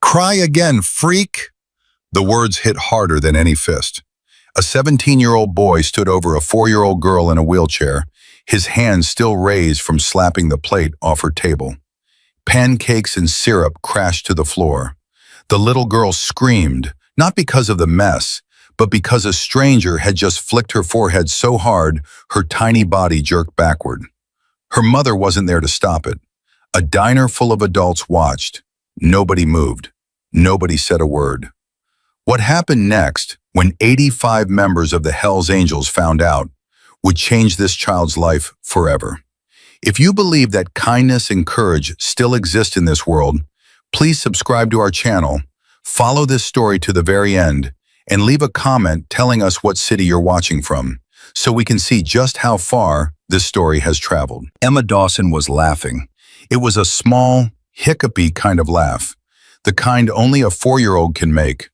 Cry again, freak! The words hit harder than any fist. A 17-year-old boy stood over a 4-year-old girl in a wheelchair, his hands still raised from slapping the plate off her table. Pancakes and syrup crashed to the floor. The little girl screamed, not because of the mess, but because a stranger had just flicked her forehead so hard her tiny body jerked backward. Her mother wasn't there to stop it. A diner full of adults watched. Nobody moved. Nobody said a word. What happened next, when 85 members of the Hells Angels found out, would change this child's life forever. If you believe that kindness and courage still exist in this world, please subscribe to our channel, follow this story to the very end, and leave a comment telling us what city you're watching from, so we can see just how far this story has traveled. Emma Dawson was laughing. It was a small, hiccupy kind of laugh, the kind only a 4-year-old can make,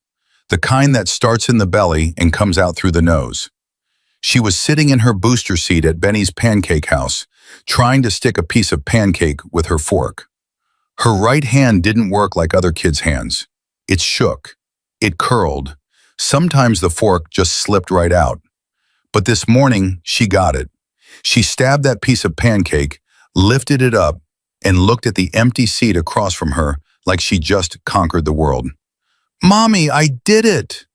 the kind that starts in the belly and comes out through the nose. She was sitting in her booster seat at Benny's Pancake House, trying to stick a piece of pancake with her fork. Her right hand didn't work like other kids' hands. It shook. It curled. Sometimes the fork just slipped right out. But this morning, she got it. She stabbed that piece of pancake, lifted it up, and looked at the empty seat across from her like she just conquered the world. "Mommy, I did it!"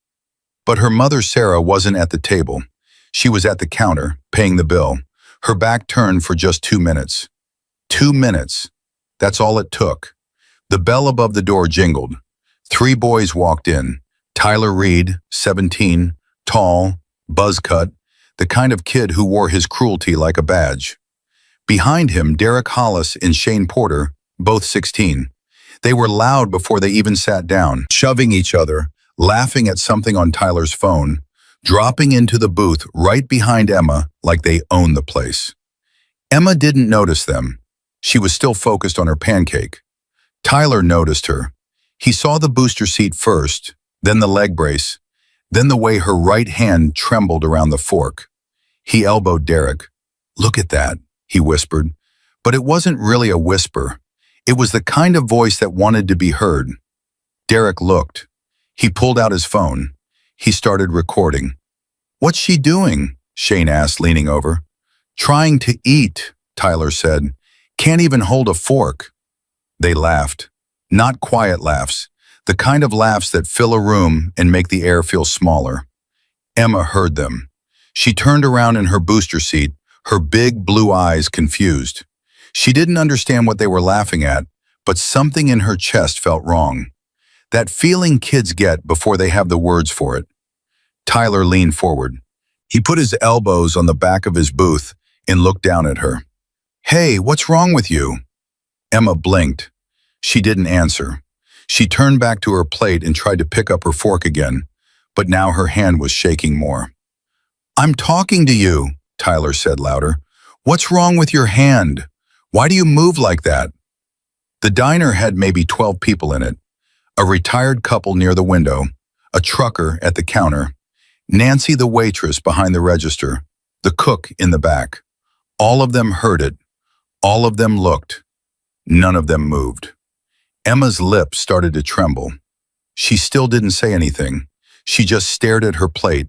But her mother, Sarah, wasn't at the table. She was at the counter, paying the bill, her back turned for just 2 minutes. 2 minutes. That's all it took. The bell above the door jingled. 3 boys walked in. Tyler Reed, 17, tall, buzz cut, the kind of kid who wore his cruelty like a badge. Behind him, Derek Hollis and Shane Porter, both 16. They were loud before they even sat down, shoving each other, laughing at something on Tyler's phone, dropping into the booth right behind Emma like they owned the place. Emma didn't notice them. She was still focused on her pancake. Tyler noticed her. He saw the booster seat first, then the leg brace, then the way her right hand trembled around the fork. He elbowed Derek. "Look at that," he whispered. But it wasn't really a whisper. It was the kind of voice that wanted to be heard. Derek looked. He pulled out his phone. He started recording. "What's she doing?" Shane asked, leaning over. "Trying to eat," Tyler said. "Can't even hold a fork." They laughed. Not quiet laughs, the kind of laughs that fill a room and make the air feel smaller. Emma heard them. She turned around in her booster seat, her big blue eyes confused. She didn't understand what they were laughing at, but something in her chest felt wrong. That feeling kids get before they have the words for it. Tyler leaned forward. He put his elbows on the back of his booth and looked down at her. "Hey, what's wrong with you?" Emma blinked. She didn't answer. She turned back to her plate and tried to pick up her fork again, but now her hand was shaking more. "I'm talking to you," Tyler said louder. "What's wrong with your hand? Why do you move like that?" The diner had maybe 12 people in it. A retired couple near the window, a trucker at the counter, Nancy the waitress behind the register, the cook in the back. All of them heard it. All of them looked. None of them moved. Emma's lips started to tremble. She still didn't say anything. She just stared at her plate,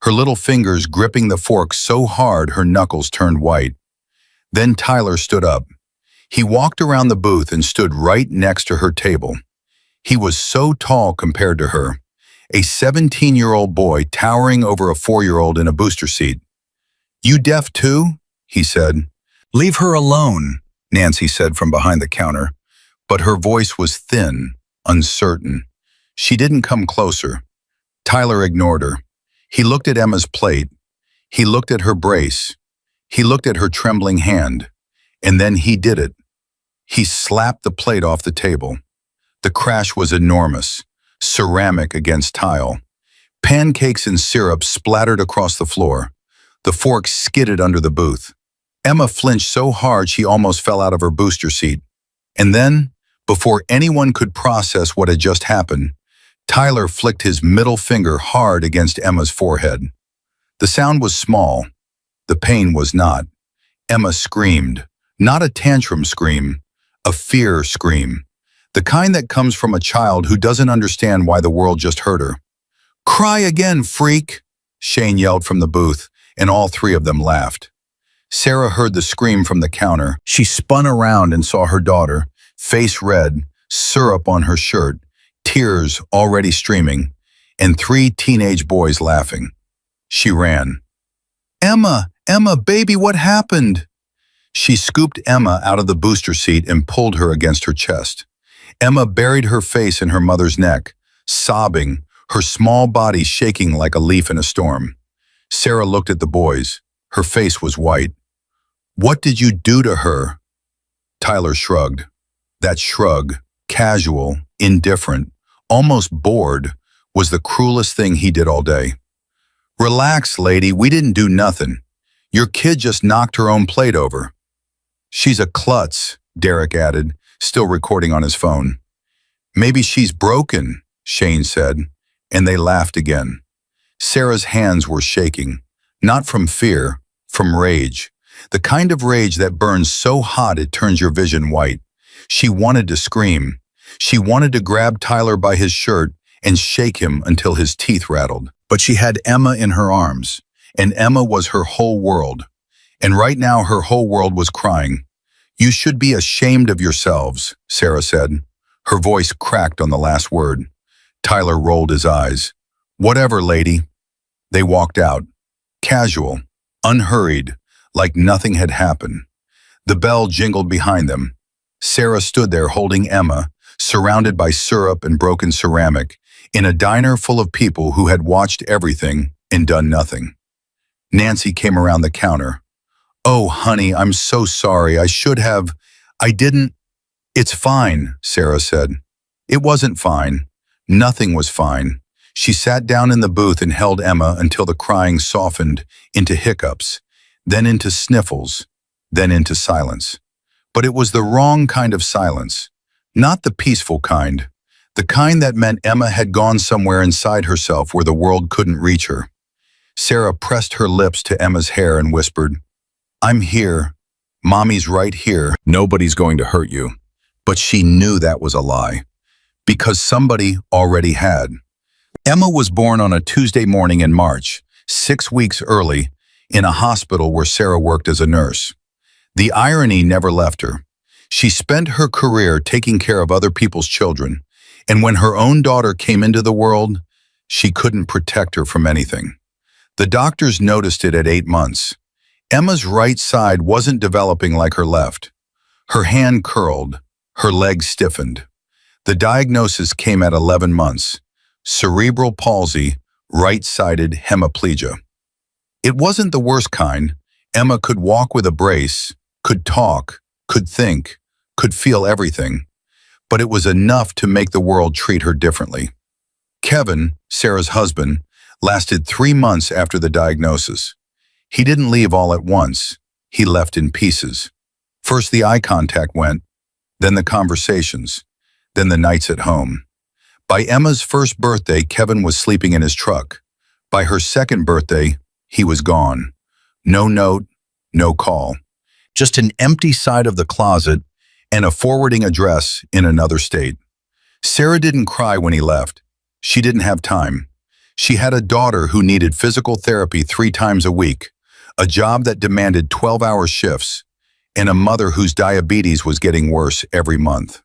her little fingers gripping the fork so hard her knuckles turned white. Then Tyler stood up. He walked around the booth and stood right next to her table. He was so tall compared to her, a 17-year-old boy towering over a 4-year-old in a booster seat. "You deaf too?" he said. "Leave her alone," Nancy said from behind the counter, but her voice was thin, uncertain. She didn't come closer. Tyler ignored her. He looked at Emma's plate. He looked at her brace. He looked at her trembling hand. And then he did it. He slapped the plate off the table. The crash was enormous, ceramic against tile. Pancakes and syrup splattered across the floor. The fork skidded under the booth. Emma flinched so hard she almost fell out of her booster seat. And then, before anyone could process what had just happened, Tyler flicked his middle finger hard against Emma's forehead. The sound was small. The pain was not. Emma screamed, not a tantrum scream, a fear scream. The kind that comes from a child who doesn't understand why the world just hurt her. "Cry again, freak!" Shane yelled from the booth, and all three of them laughed. Sarah heard the scream from the counter. She spun around and saw her daughter, face red, syrup on her shirt, tears already streaming, and three teenage boys laughing. She ran. "Emma, Emma, baby, what happened?" She scooped Emma out of the booster seat and pulled her against her chest. Emma buried her face in her mother's neck, sobbing, her small body shaking like a leaf in a storm. Sarah looked at the boys. Her face was white. "What did you do to her?" Tyler shrugged. That shrug, casual, indifferent, almost bored, was the cruelest thing he did all day. "Relax, lady, we didn't do nothing. Your kid just knocked her own plate over." "She's a klutz," Derek added, still recording on his phone. "Maybe she's broken," Shane said, and they laughed again. Sarah's hands were shaking, not from fear, from rage, the kind of rage that burns so hot it turns your vision white. She wanted to scream. She wanted to grab Tyler by his shirt and shake him until his teeth rattled. But she had Emma in her arms, and Emma was her whole world. And right now her whole world was crying. "You should be ashamed of yourselves," Sarah said. Her voice cracked on the last word. Tyler rolled his eyes. "Whatever, lady." They walked out, casual, unhurried, like nothing had happened. The bell jingled behind them. Sarah stood there holding Emma, surrounded by syrup and broken ceramic, in a diner full of people who had watched everything and done nothing. Nancy came around the counter. "Oh, honey, I'm so sorry. I didn't." "It's fine," Sarah said. It wasn't fine. Nothing was fine. She sat down in the booth and held Emma until the crying softened into hiccups, then into sniffles, then into silence. But it was the wrong kind of silence, not the peaceful kind, the kind that meant Emma had gone somewhere inside herself where the world couldn't reach her. Sarah pressed her lips to Emma's hair and whispered, "I'm here. Mommy's right here. Nobody's going to hurt you." But she knew that was a lie, because somebody already had. Emma was born on a Tuesday morning in March, 6 weeks early, in a hospital where Sarah worked as a nurse. The irony never left her. She spent her career taking care of other people's children, and when her own daughter came into the world, she couldn't protect her from anything. The doctors noticed it at 8 months. Emma's right side wasn't developing like her left. Her hand curled, her legs stiffened. The diagnosis came at 11 months. Cerebral palsy, right-sided hemiplegia. It wasn't the worst kind. Emma could walk with a brace, could talk, could think, could feel everything. But it was enough to make the world treat her differently. Kevin, Sarah's husband, lasted 3 months after the diagnosis. He didn't leave all at once. He left in pieces. First the eye contact went, then the conversations, then the nights at home. By Emma's first birthday, Kevin was sleeping in his truck. By her second birthday, he was gone. No note, no call. Just an empty side of the closet and a forwarding address in another state. Sarah didn't cry when he left. She didn't have time. She had a daughter who needed physical therapy 3 times a week, a job that demanded 12-hour shifts, and a mother whose diabetes was getting worse every month.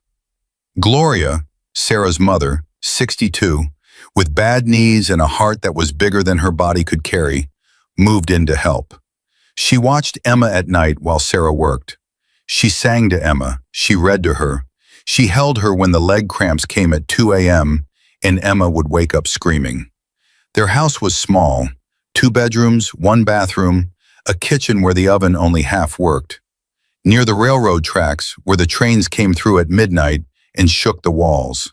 Gloria, Sarah's mother, 62, with bad knees and a heart that was bigger than her body could carry, moved in to help. She watched Emma at night while Sarah worked. She sang to Emma, she read to her, she held her when the leg cramps came at 2 a.m. and Emma would wake up screaming. Their house was small, 2 bedrooms, 1 bathroom, a kitchen where the oven only half worked. Near the railroad tracks, where the trains came through at midnight and shook the walls.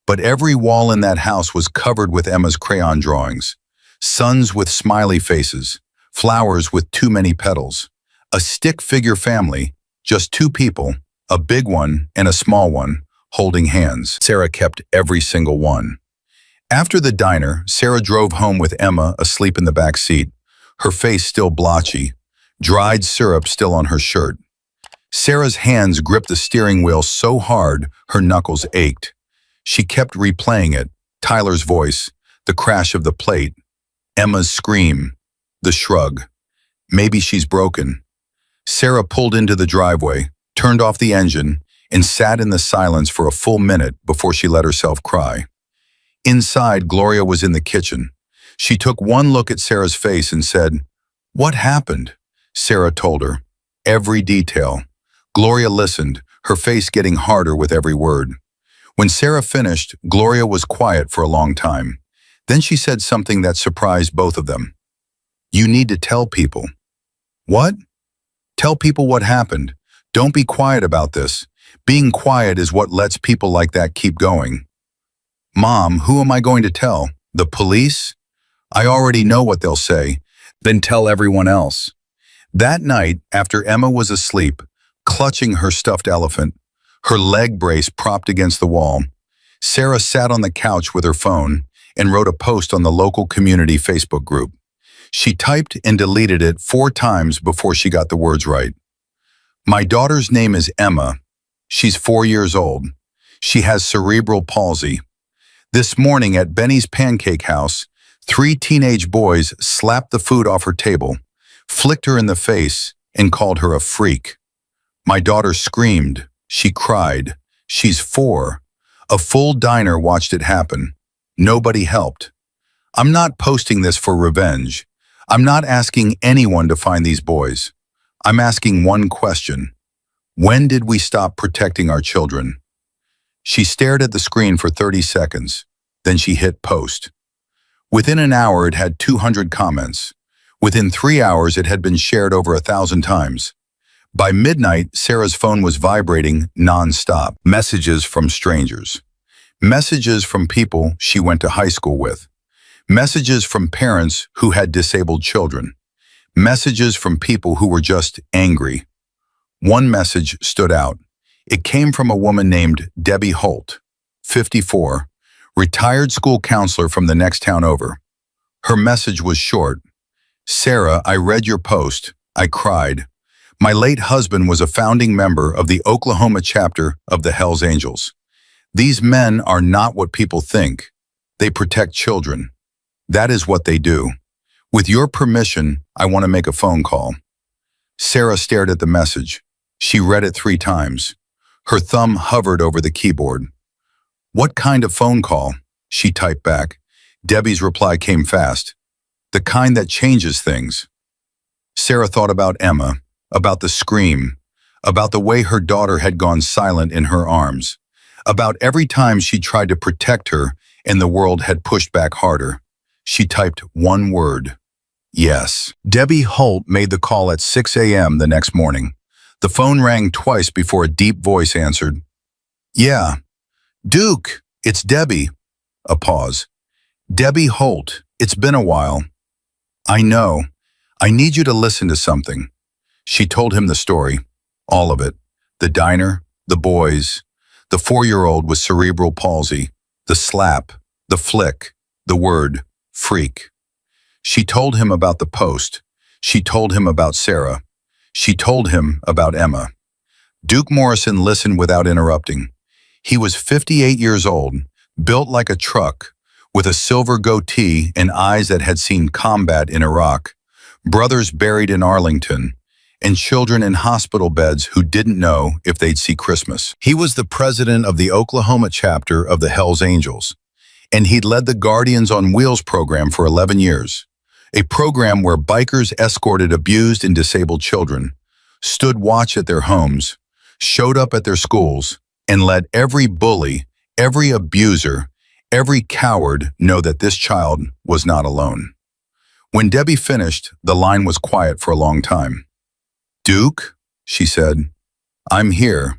But every wall in that house was covered with Emma's crayon drawings. Suns with smiley faces, flowers with too many petals, a stick figure family, just 2 people, a big one and a small one, holding hands. Sarah kept every single one. After the diner, Sarah drove home with Emma asleep in the back seat, her face still blotchy, dried syrup still on her shirt. Sarah's hands gripped the steering wheel so hard her knuckles ached. She kept replaying it, Tyler's voice, the crash of the plate, Emma's scream, the shrug. Maybe she's broken. Sarah pulled into the driveway, turned off the engine, and sat in the silence for a full minute before she let herself cry. Inside, Gloria was in the kitchen. She took one look at Sarah's face and said, "What happened?" Sarah told her. Every detail. Gloria listened, her face getting harder with every word. When Sarah finished, Gloria was quiet for a long time. Then she said something that surprised both of them. "You need to tell people." "What?" "Tell people what happened. Don't be quiet about this. Being quiet is what lets people like that keep going." "Mom, who am I going to tell? The police?" "I already know what they'll say." "Then tell everyone else." That night, after Emma was asleep, clutching her stuffed elephant, her leg brace propped against the wall, Sarah sat on the couch with her phone and wrote a post on the local community Facebook group. She typed and deleted it 4 times before she got the words right. "My daughter's name is Emma. She's 4 years old. She has cerebral palsy. This morning at Benny's Pancake House, 3 teenage boys slapped the food off her table, flicked her in the face, and called her a freak. My daughter screamed. She cried. She's 4. A full diner watched it happen. Nobody helped. I'm not posting this for revenge. I'm not asking anyone to find these boys. I'm asking one question. When did we stop protecting our children?" She stared at the screen for 30 seconds. Then she hit post. Within an hour, it had 200 comments. Within 3 hours, it had been shared over 1,000 times. By midnight, Sarah's phone was vibrating non-stop. Messages from strangers. Messages from people she went to high school with. Messages from parents who had disabled children. Messages from people who were just angry. One message stood out. It came from a woman named Debbie Holt, 54, retired school counselor from the next town over. Her message was short. "Sarah, I read your post. I cried. My late husband was a founding member of the Oklahoma chapter of the Hells Angels. These men are not what people think. They protect children. That is what they do. With your permission, I want to make a phone call." Sarah stared at the message. She read it 3 times. Her thumb hovered over the keyboard. "What kind of phone call?" she typed back. Debbie's reply came fast. "The kind that changes things." Sarah thought about Emma, about the scream, about the way her daughter had gone silent in her arms, about every time she tried to protect her and the world had pushed back harder. She typed one word. Yes. Debbie Holt made the call at 6 a.m. the next morning. The phone rang twice before a deep voice answered. "Yeah. Duke, it's Debbie." A pause. "Debbie Holt, it's been a while." "I know. I need you to listen to something." She told him the story, all of it. The diner, the boys, the 4-year-old with cerebral palsy, the slap, the flick, the word, freak. She told him about the post. She told him about Sarah. She told him about Emma. Duke Morrison listened without interrupting. He was 58 years old, built like a truck, with a silver goatee and eyes that had seen combat in Iraq, brothers buried in Arlington, and children in hospital beds who didn't know if they'd see Christmas. He was the president of the Oklahoma chapter of the Hells Angels, and he'd led the Guardians on Wheels program for 11 years, a program where bikers escorted abused and disabled children, stood watch at their homes, showed up at their schools, and let every bully, every abuser, every coward know that this child was not alone. When Debbie finished, the line was quiet for a long time. "Duke," she said, "I'm here."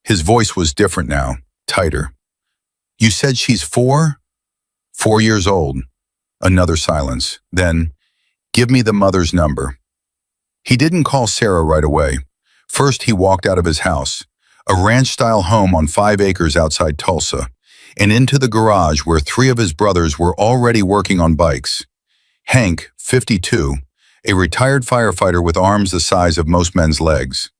His voice was different now, tighter. "You said she's 4? 4 years old." Another silence. Then, "Give me the mother's number." He didn't call Sarah right away. First, he walked out of his house, a ranch-style home on 5 acres outside Tulsa, and into the garage where 3 of his brothers were already working on bikes. Hank, 52, a retired firefighter with arms the size of most men's legs.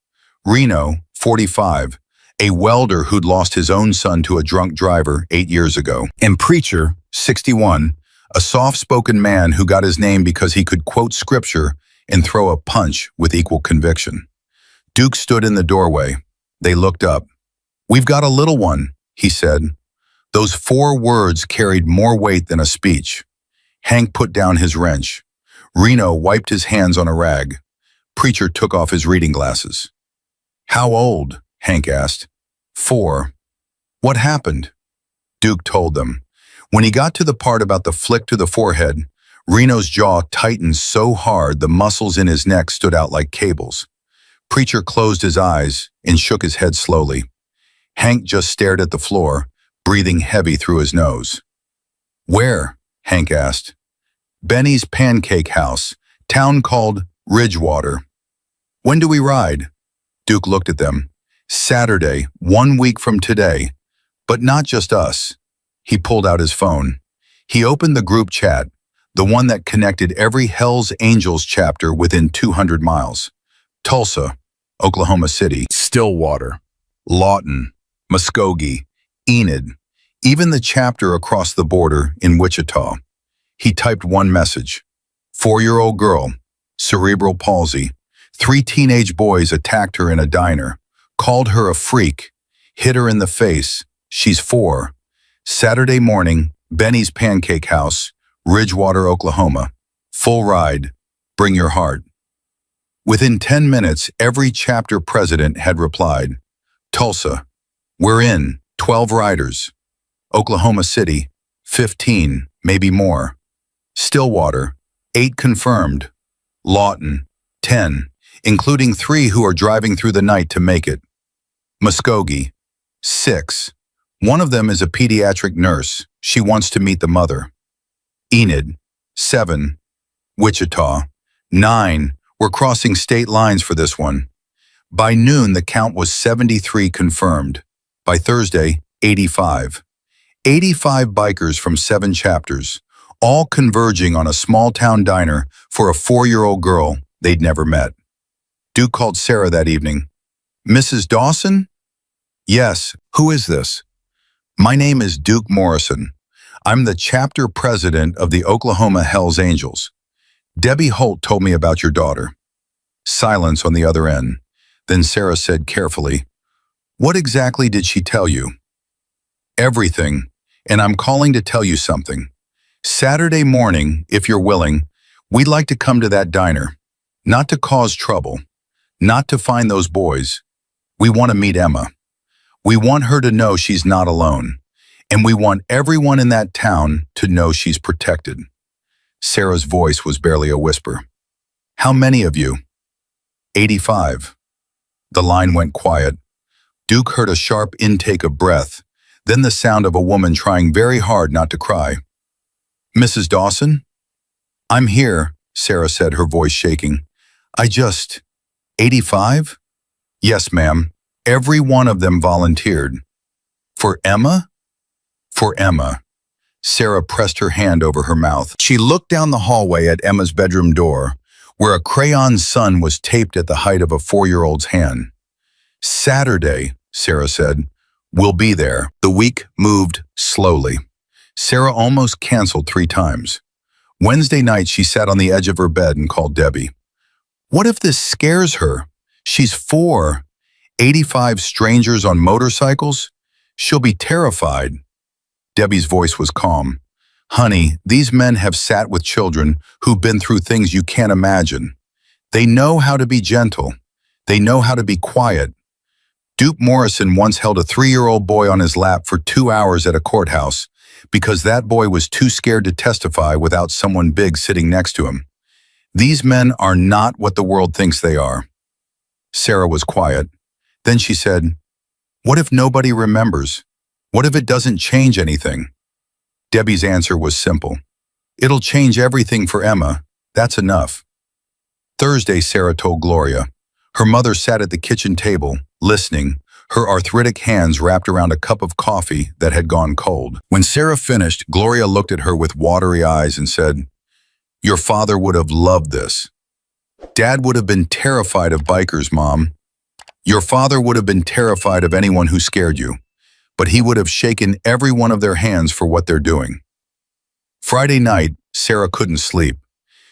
Reno, 45, a welder who'd lost his own son to a drunk driver 8 years ago. And Preacher, 61, a soft-spoken man who got his name because he could quote scripture and throw a punch with equal conviction. Duke stood in the doorway. They looked up. "We've got a little one," he said. Those 4 words carried more weight than a speech. Hank put down his wrench. Reno wiped his hands on a rag. Preacher took off his reading glasses. "How old?" Hank asked. 4. "What happened?" Duke told them. When he got to the part about the flick to the forehead, Reno's jaw tightened so hard the muscles in his neck stood out like cables. Preacher closed his eyes and shook his head slowly. Hank just stared at the floor, breathing heavy through his nose. "Where?" Hank asked. "Benny's Pancake House, town called Ridgewater." "When do we ride?" Duke looked at them. "Saturday, 1 week from today. But not just us." He pulled out his phone. He opened the group chat, the one that connected every Hell's Angels chapter within 200 miles. Tulsa, Oklahoma City, Stillwater, Lawton, Muskogee, Enid, even the chapter across the border in Wichita. He typed one message. 4-year-old girl, cerebral palsy. 3 teenage boys attacked her in a diner, called her a freak, hit her in the face. She's 4. Saturday morning, Benny's Pancake House, Ridgewater, Oklahoma. Full ride. Bring your heart. Within 10 minutes, every chapter president had replied. Tulsa, we're in, 12 riders. Oklahoma City, 15, maybe more. Stillwater, 8 confirmed. Lawton, 10, including 3 who are driving through the night to make it. Muskogee, 6. One of them is a pediatric nurse. She wants to meet the mother. Enid, 7. Wichita, 9. We're crossing state lines for this one. By noon, the count was 73 confirmed. By Thursday, 85. 85 bikers from 7 chapters, all converging on a small-town diner for a 4-year-old girl they'd never met. Duke called Sarah that evening. "Mrs. Dawson?" "Yes, who is this?" "My name is Duke Morrison. I'm the chapter president of the Oklahoma Hells Angels. Debbie Holt told me about your daughter." Silence on the other end. Then Sarah said carefully, "What exactly did she tell you?" "Everything, and I'm calling to tell you something. Saturday morning, if you're willing, we'd like to come to that diner. Not to cause trouble, not to find those boys. We want to meet Emma. We want her to know she's not alone, and we want everyone in that town to know she's protected." Sarah's voice was barely a whisper. "How many of you?" 85. The line went quiet. Duke heard a sharp intake of breath, then the sound of a woman trying very hard not to cry. "Mrs. Dawson?" "I'm here," Sarah said, her voice shaking. "I just... 85? "Yes, ma'am. Every one of them volunteered." "For Emma?" "For Emma." Sarah pressed her hand over her mouth. She looked down the hallway at Emma's bedroom door, where a crayon sun was taped at the height of a 4-year-old's hand. "Saturday," Sarah said. "We'll be there." The week moved slowly. Sarah almost canceled 3 times. Wednesday night, she sat on the edge of her bed and called Debbie. "What if this scares her? She's 4. 85 strangers on motorcycles? She'll be terrified." Debbie's voice was calm. "Honey, these men have sat with children who've been through things you can't imagine. They know how to be gentle. They know how to be quiet. Duke Morrison once held a 3-year-old boy on his lap for 2 hours at a courthouse because that boy was too scared to testify without someone big sitting next to him. These men are not what the world thinks they are." Sarah was quiet. Then she said, "What if nobody remembers? What if it doesn't change anything?" Debbie's answer was simple. "It'll change everything for Emma. That's enough." Thursday, Sarah told Gloria. Her mother sat at the kitchen table, listening, her arthritic hands wrapped around a cup of coffee that had gone cold. When Sarah finished, Gloria looked at her with watery eyes and said, "Your father would have loved this. Dad would have been terrified of bikers, Mom. Your father would have been terrified of anyone who scared you, but he would have shaken every one of their hands for what they're doing. Friday night, Sarah couldn't sleep.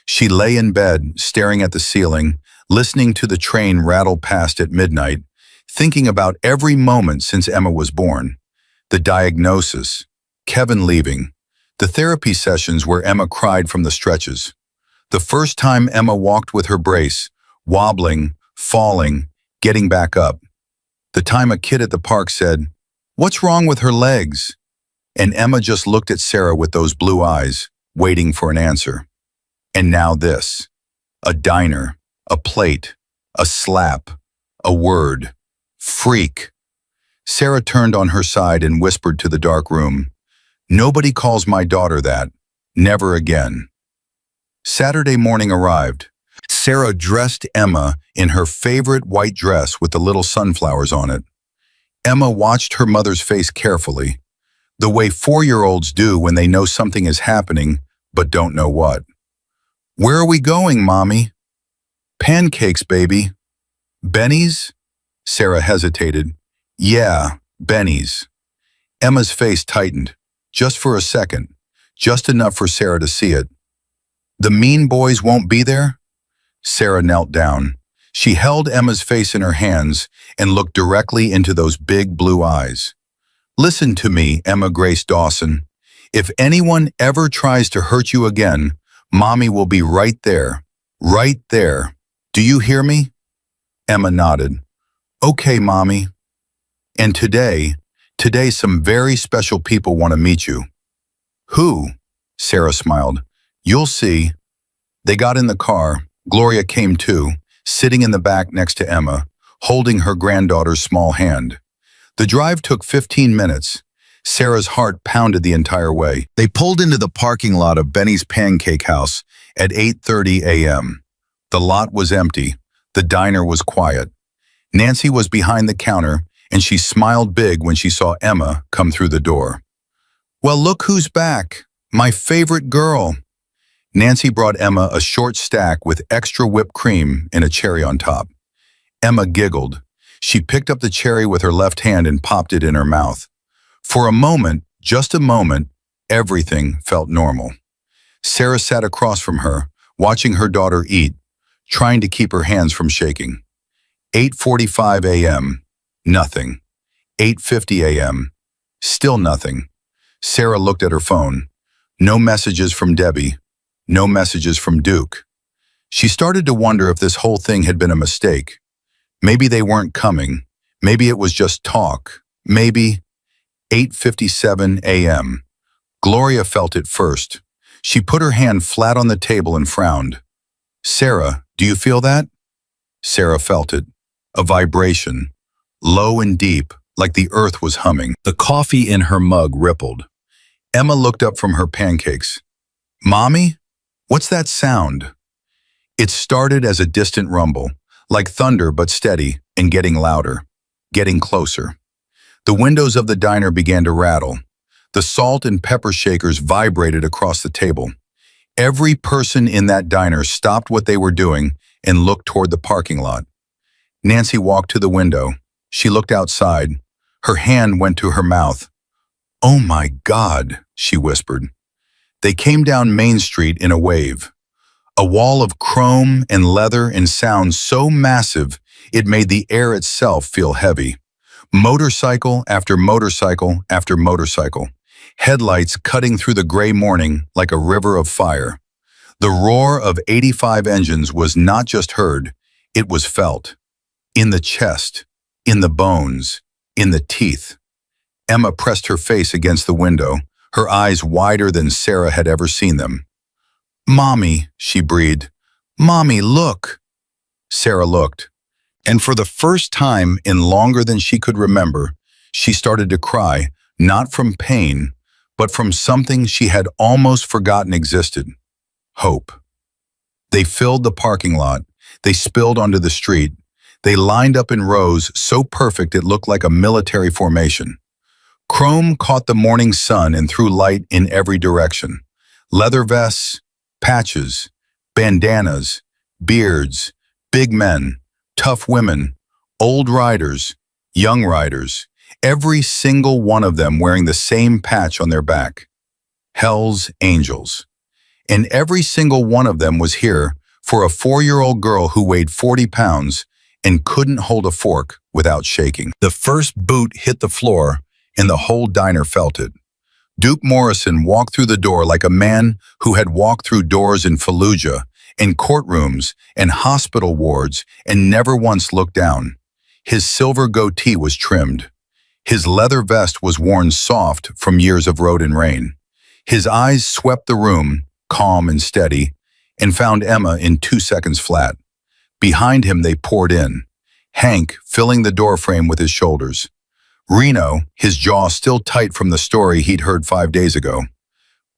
She lay in bed, staring at the ceiling, listening to the train rattle past at midnight, thinking about every moment since Emma was born. The diagnosis, Kevin leaving, the therapy sessions where Emma cried from the stretches. The first time Emma walked with her brace, wobbling, falling, getting back up. The time a kid at the park said, "What's wrong with her legs?" And Emma just looked at Sarah with those blue eyes, waiting for an answer. And now this. A diner, a plate, a slap, a word. Freak. Sarah turned on her side and whispered to the dark room, "Nobody calls my daughter that. Never again." Saturday morning arrived. Sarah dressed Emma in her favorite white dress with the little sunflowers on it. Emma watched her mother's face carefully, the way 4-year-olds do when they know something is happening but don't know what. "Where are we going, Mommy?" "Pancakes, baby." "Benny's?" Sarah hesitated. "Yeah, Benny's." Emma's face tightened, just for a second, just enough for Sarah to see it. "The mean boys won't be there?" Sarah knelt down. She held Emma's face in her hands and looked directly into those big blue eyes. "Listen to me, Emma Grace Dawson. If anyone ever tries to hurt you again, Mommy will be right there. Right there. Do you hear me?" Emma nodded. "Okay, Mommy. And today some very special people want to meet you." "Who?" Sarah smiled. "You'll see." They got in the car. Gloria came too, sitting in the back next to Emma, holding her granddaughter's small hand. The drive took 15 minutes. Sarah's heart pounded the entire way. They pulled into the parking lot of Benny's Pancake House at 8:30 a.m. The lot was empty. The diner was quiet. Nancy was behind the counter, and she smiled big when she saw Emma come through the door. "Well, look who's back. My favorite girl." Nancy brought Emma a short stack with extra whipped cream and a cherry on top. Emma giggled. She picked up the cherry with her left hand and popped it in her mouth. For a moment, just a moment, everything felt normal. Sarah sat across from her, watching her daughter eat, trying to keep her hands from shaking. 8:45 a.m. Nothing. 8:50 a.m. Still nothing. Sarah looked at her phone. No messages from Debbie. No messages from Duke. She started to wonder if this whole thing had been a mistake. Maybe they weren't coming. Maybe it was just talk. Maybe. 8:57 a.m. Gloria felt it first. She put her hand flat on the table and frowned. "Sarah, do you feel that?" Sarah felt it. A vibration. Low and deep, like the earth was humming. The coffee in her mug rippled. Emma looked up from her pancakes. "Mommy? What's that sound?" It started as a distant rumble, like thunder but steady, and getting louder, getting closer. The windows of the diner began to rattle. The salt and pepper shakers vibrated across the table. Every person in that diner stopped what they were doing and looked toward the parking lot. Nancy walked to the window. She looked outside. Her hand went to her mouth. "Oh my God," she whispered. They came down Main Street in a wave. A wall of chrome and leather and sound so massive it made the air itself feel heavy. Motorcycle after motorcycle after motorcycle. Headlights cutting through the gray morning like a river of fire. The roar of 85 engines was not just heard, it was felt. In the chest, in the bones, in the teeth. Emma pressed her face against the window, her eyes wider than Sarah had ever seen them. "Mommy," she breathed. "Mommy, look." Sarah looked. And for the first time in longer than she could remember, she started to cry, not from pain, but from something she had almost forgotten existed. Hope. They filled the parking lot. They spilled onto the street. They lined up in rows so perfect it looked like a military formation. Chrome caught the morning sun and threw light in every direction. Leather vests, patches, bandanas, beards, big men, tough women, Old riders, young riders, every single one of them wearing the same patch on their back. Hell's Angels. And every single one of them was here for a 4-year-old girl who weighed 40 pounds and couldn't hold a fork without shaking. The first boot hit the floor, and the whole diner felt it. Duke Morrison walked through the door like a man who had walked through doors in Fallujah, in courtrooms, and hospital wards, and never once looked down. His silver goatee was trimmed. His leather vest was worn soft from years of road and rain. His eyes swept the room, calm and steady, and found Emma in 2 seconds flat. Behind him they poured in, Hank filling the doorframe with his shoulders. Reno, his jaw still tight from the story he'd heard 5 days ago.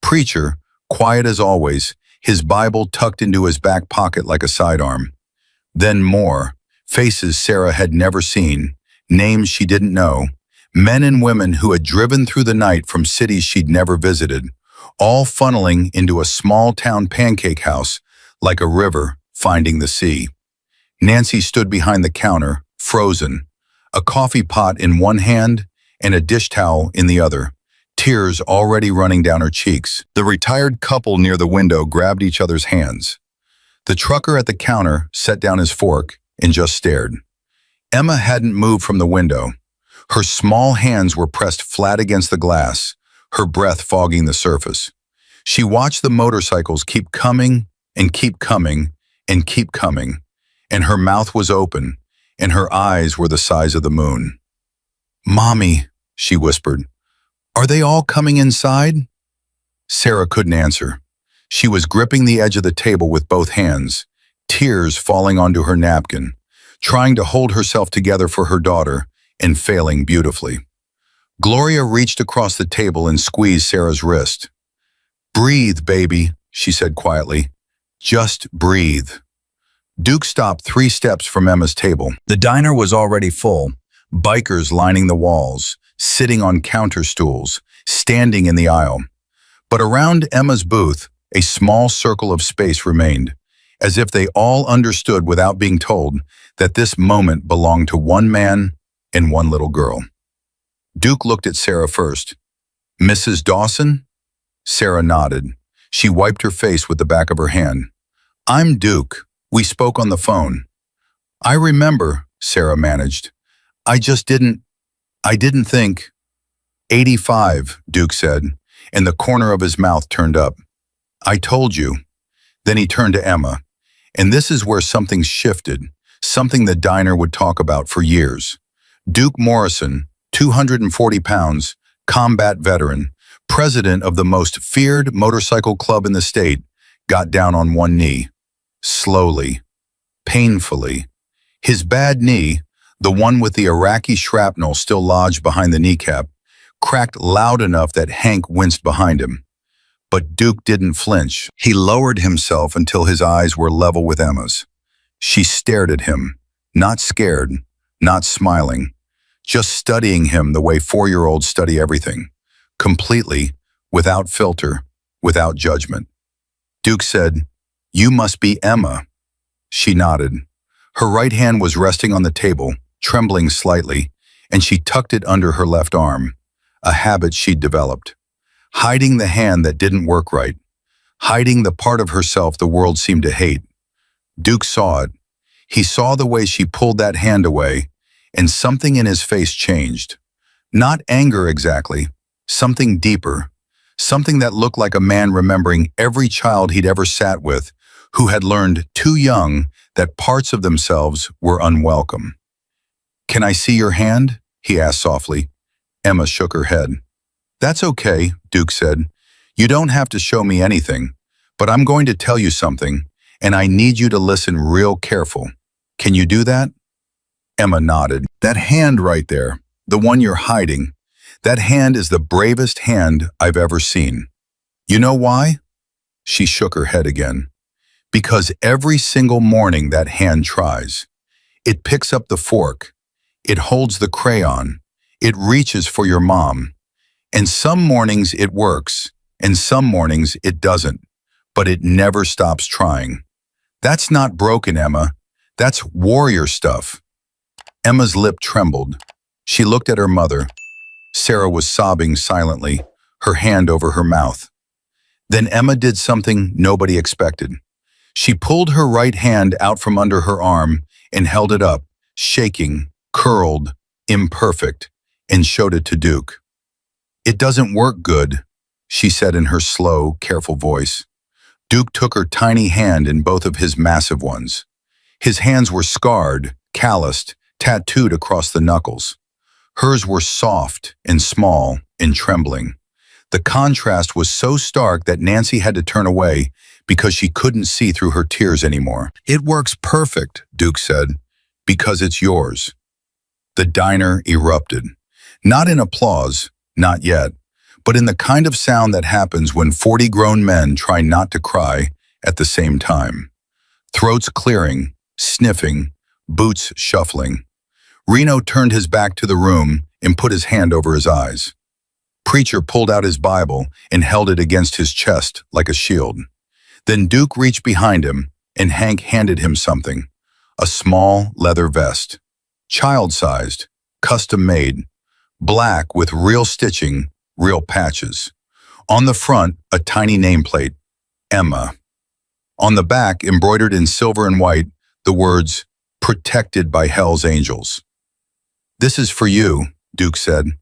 Preacher, quiet as always, his Bible tucked into his back pocket like a sidearm. Then more, faces Sarah had never seen, names she didn't know, men and women who had driven through the night from cities she'd never visited, all funneling into a small-town pancake house like a river finding the sea. Nancy stood behind the counter, frozen, a coffee pot in one hand and a dish towel in the other, tears already running down her cheeks. The retired couple near the window grabbed each other's hands. The trucker at the counter set down his fork and just stared. Emma hadn't moved from the window. Her small hands were pressed flat against the glass, her breath fogging the surface. She watched the motorcycles keep coming and keep coming and keep coming, and her mouth was open, and her eyes were the size of the moon. "Mommy," she whispered, "are they all coming inside?" Sarah couldn't answer. She was gripping the edge of the table with both hands, tears falling onto her napkin, trying to hold herself together for her daughter, and failing beautifully. Gloria reached across the table and squeezed Sarah's wrist. "Breathe, baby," she said quietly. "Just breathe." Duke stopped 3 steps from Emma's table. The diner was already full, bikers lining the walls, sitting on counter stools, standing in the aisle. But around Emma's booth, a small circle of space remained, as if they all understood without being told that this moment belonged to one man and one little girl. Duke looked at Sarah first. "Mrs. Dawson?" Sarah nodded. She wiped her face with the back of her hand. "I'm Duke. We spoke on the phone." "I remember," Sarah managed. I didn't think." 85, Duke said, and the corner of his mouth turned up. "I told you." Then he turned to Emma. And this is where something shifted, something the diner would talk about for years. Duke Morrison, 240 pounds, combat veteran, president of the most feared motorcycle club in the state, got down on one knee. Slowly, painfully. His bad knee, the one with the Iraqi shrapnel still lodged behind the kneecap, cracked loud enough that Hank winced behind him. But Duke didn't flinch. He lowered himself until his eyes were level with Emma's. She stared at him, not scared, not smiling, just studying him the way 4-year-olds study everything, completely, without filter, without judgment. Duke said, "You must be Emma." She nodded. Her right hand was resting on the table, trembling slightly, and she tucked it under her left arm, a habit she'd developed. Hiding the hand that didn't work right, hiding the part of herself the world seemed to hate. Duke saw it. He saw the way she pulled that hand away, and something in his face changed. Not anger exactly, something deeper, something that looked like a man remembering every child he'd ever sat with, who had learned too young that parts of themselves were unwelcome. "Can I see your hand?" he asked softly. Emma shook her head. "That's okay," Duke said. "You don't have to show me anything, but I'm going to tell you something, and I need you to listen real careful. Can you do that?" Emma nodded. "That hand right there, the one you're hiding, that hand is the bravest hand I've ever seen. You know why?" She shook her head again. "Because every single morning that hand tries. It picks up the fork. It holds the crayon. It reaches for your mom. And some mornings it works, and some mornings it doesn't, but it never stops trying. That's not broken, Emma. That's warrior stuff." Emma's lip trembled. She looked at her mother. Sarah was sobbing silently, her hand over her mouth. Then Emma did something nobody expected. She pulled her right hand out from under her arm and held it up, shaking, curled, imperfect, and showed it to Duke. "It doesn't work good," she said in her slow, careful voice. Duke took her tiny hand in both of his massive ones. His hands were scarred, calloused, tattooed across the knuckles. Hers were soft and small and trembling. The contrast was so stark that Nancy had to turn away because she couldn't see through her tears anymore. "It works perfect," Duke said, "because it's yours." The diner erupted. Not in applause, not yet, but in the kind of sound that happens when 40 grown men try not to cry at the same time. Throats clearing, sniffing, boots shuffling. Reno turned his back to the room and put his hand over his eyes. Preacher pulled out his Bible and held it against his chest like a shield. Then Duke reached behind him and Hank handed him something, a small leather vest. Child-sized, custom-made, black with real stitching, real patches. On the front, a tiny nameplate, Emma. On the back, embroidered in silver and white, the words, "Protected by Hell's Angels." "This is for you," Duke said.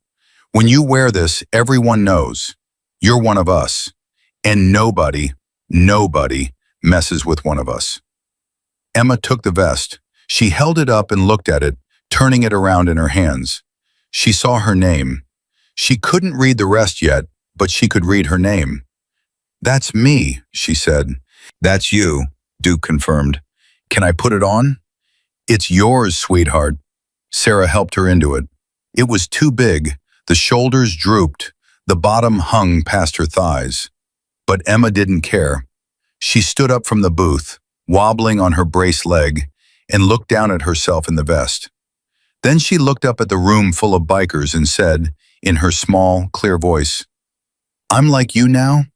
"When you wear this, everyone knows. You're one of us. And nobody messes with one of us." Emma took the vest. She held it up and looked at it, turning it around in her hands. She saw her name. She couldn't read the rest yet, but she could read her name. "That's me," she said. "That's you," Duke confirmed. "Can I put it on?" "It's yours, sweetheart." Sarah helped her into it. It was too big. The shoulders drooped. The bottom hung past her thighs. But Emma didn't care. She stood up from the booth, wobbling on her braced leg, and looked down at herself in the vest. Then she looked up at the room full of bikers and said, in her small, clear voice, "I'm like you now?"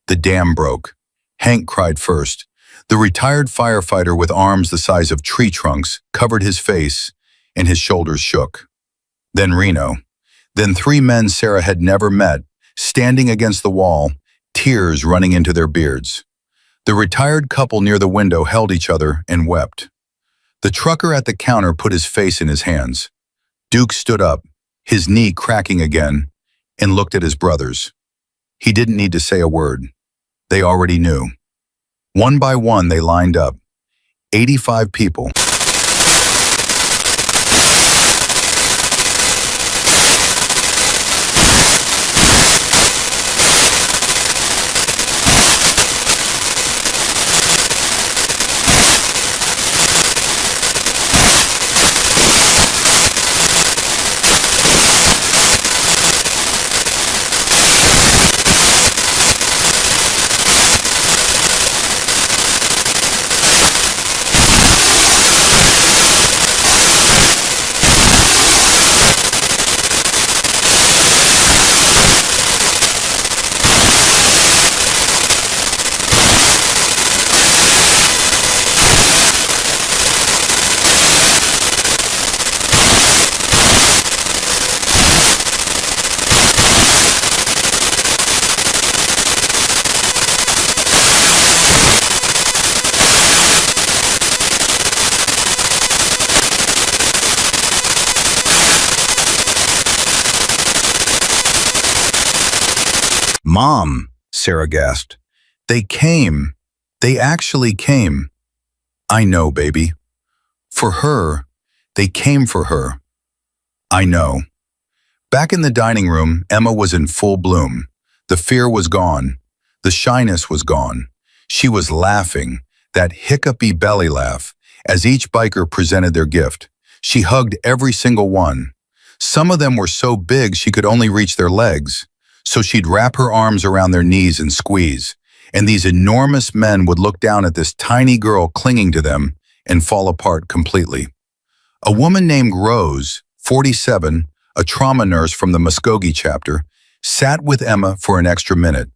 The dam broke. Hank cried first. The retired firefighter with arms the size of tree trunks covered his face, and his shoulders shook. Then Reno. Then 3 men Sarah had never met, standing against the wall, tears running into their beards. The retired couple near the window held each other and wept. The trucker at the counter put his face in his hands. Duke stood up, his knee cracking again, and looked at his brothers. He didn't need to say a word. They already knew. One by one they lined up. 85 people. "Mom," Sarah gasped. "They came. They actually came." "I know, baby. For her. They came for her." "I know." Back in the dining room, Emma was in full bloom. The fear was gone. The shyness was gone. She was laughing, that hiccupy belly laugh, as each biker presented their gift. She hugged every single one. Some of them were so big she could only reach their legs. So she'd wrap her arms around their knees and squeeze, and these enormous men would look down at this tiny girl clinging to them and fall apart completely. A woman named Rose, 47, a trauma nurse from the Muskogee chapter, sat with Emma for an extra minute.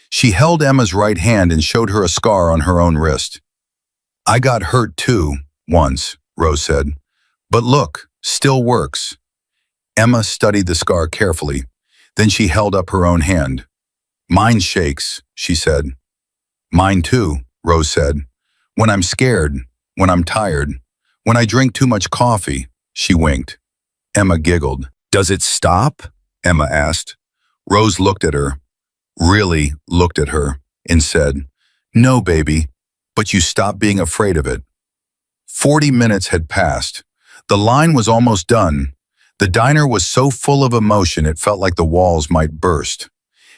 She held Emma's right hand and showed her a scar on her own wrist. "I got hurt too, once," Rose said, But look, still works. Emma studied the scar carefully. Then she held up her own hand. Mine shakes, she said. Mine too, Rose said. When I'm scared, when I'm tired, when I drink too much coffee, she winked. Emma giggled. Does it stop? Emma asked. Rose looked at her, really looked at her, and said, No, baby, but you stop being afraid of it. 40 minutes had passed. The line was almost done. The diner was so full of emotion it felt like the walls might burst.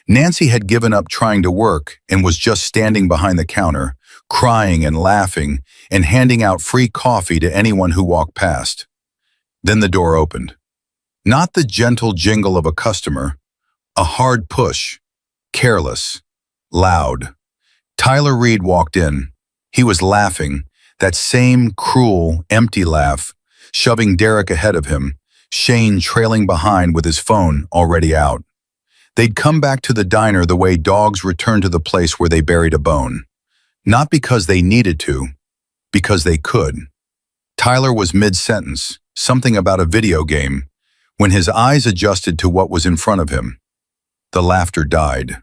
Nancy had given up trying to work and was just standing behind the counter, crying and laughing and handing out free coffee to anyone who walked past. Then the door opened. Not the gentle jingle of a customer, a hard push, careless, loud. Tyler Reed walked in. He was laughing, that same cruel, empty laugh, shoving Derek ahead of him, Shane trailing behind with his phone already out. They'd come back to the diner the way dogs return to the place where they buried a bone. Not because they needed to, because they could. Tyler was mid-sentence, something about a video game, when his eyes adjusted to what was in front of him. The laughter died.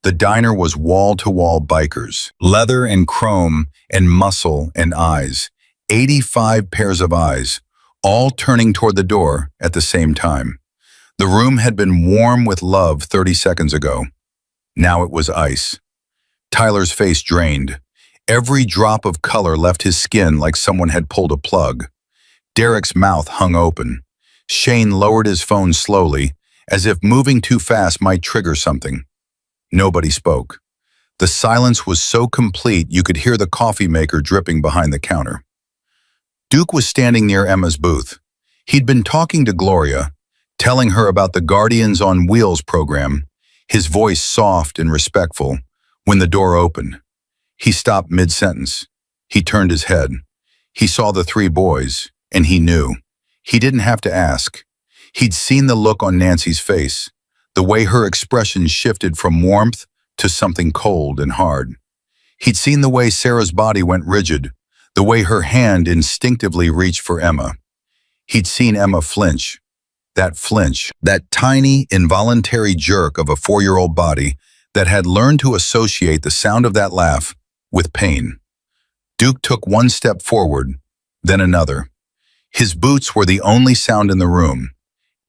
The diner was wall-to-wall bikers, leather and chrome and muscle and eyes, 85 pairs of eyes, all turning toward the door at the same time. The room had been warm with love 30 seconds ago. Now it was ice. Tyler's face drained. Every drop of color left his skin like someone had pulled a plug. Derek's mouth hung open. Shane lowered his phone slowly, as if moving too fast might trigger something. Nobody spoke. The silence was so complete you could hear the coffee maker dripping behind the counter. Duke was standing near Emma's booth. He'd been talking to Gloria, telling her about the Guardians on Wheels program, his voice soft and respectful, when the door opened. He stopped mid-sentence. He turned his head. He saw the three boys, and he knew. He didn't have to ask. He'd seen the look on Nancy's face, the way her expression shifted from warmth to something cold and hard. He'd seen the way Sarah's body went rigid, the way her hand instinctively reached for Emma. He'd seen Emma flinch, that tiny, involuntary jerk of a 4-year-old body that had learned to associate the sound of that laugh with pain. Duke took one step forward, then another. His boots were the only sound in the room,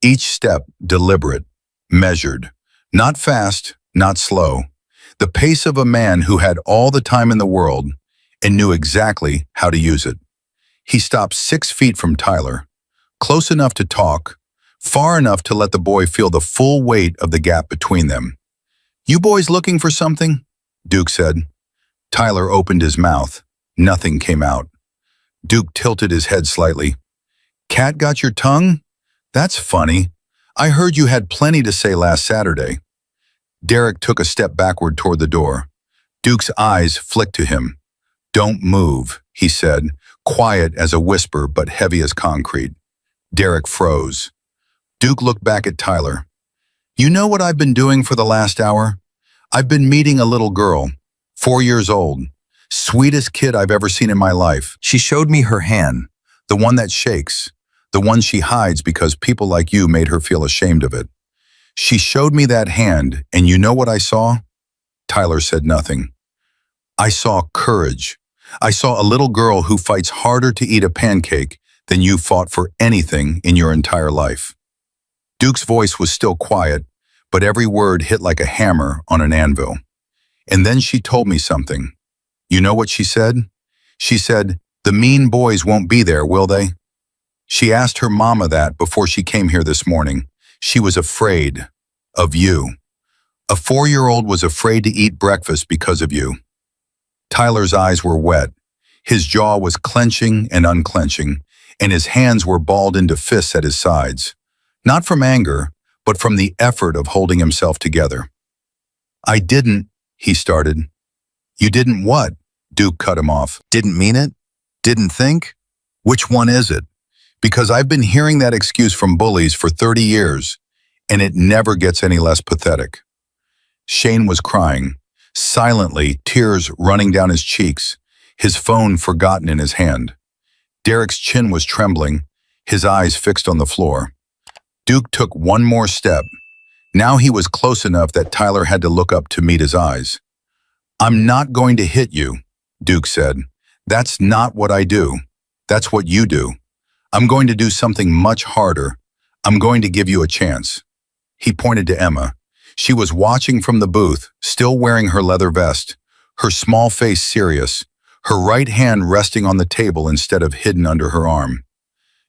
each step deliberate, measured, not fast, not slow, the pace of a man who had all the time in the world and knew exactly how to use it. He stopped 6 feet from Tyler, close enough to talk, far enough to let the boy feel the full weight of the gap between them. You boys looking for something? Duke said. Tyler opened his mouth. Nothing came out. Duke tilted his head slightly. Cat got your tongue? That's funny. I heard you had plenty to say last Saturday. Derek took a step backward toward the door. Duke's eyes flicked to him. Don't move, he said, quiet as a whisper but heavy as concrete. Derek froze. Duke looked back at Tyler. You know what I've been doing for the last hour? I've been meeting a little girl, 4 years old, sweetest kid I've ever seen in my life. She showed me her hand, the one that shakes, the one she hides because people like you made her feel ashamed of it. She showed me that hand, and you know what I saw? Tyler said nothing. I saw courage. I saw a little girl who fights harder to eat a pancake than you fought for anything in your entire life. Duke's voice was still quiet, but every word hit like a hammer on an anvil. And then she told me something. You know what she said? She said, the mean boys won't be there, will they? She asked her mama that before she came here this morning. She was afraid of you. A 4-year-old was afraid to eat breakfast because of you. Tyler's eyes were wet. His jaw was clenching and unclenching, and his hands were balled into fists at his sides. Not from anger, but from the effort of holding himself together. I didn't, he started. You didn't what? Duke cut him off. Didn't mean it? Didn't think? Which one is it? Because I've been hearing that excuse from bullies for 30 years, and it never gets any less pathetic. Shane was crying, silently, tears running down his cheeks, his phone forgotten in his hand. Derek's chin was trembling. his eyes fixed on the floor. Duke took one more step. Now he was close enough that Tyler had to look up to meet his eyes. "I'm not going to hit you," Duke said. "That's not what I do. That's what you do. I'm going to do something much harder. I'm going to give you a chance." He pointed to Emma. She was watching from the booth, still wearing her leather vest, her small face serious, her right hand resting on the table instead of hidden under her arm.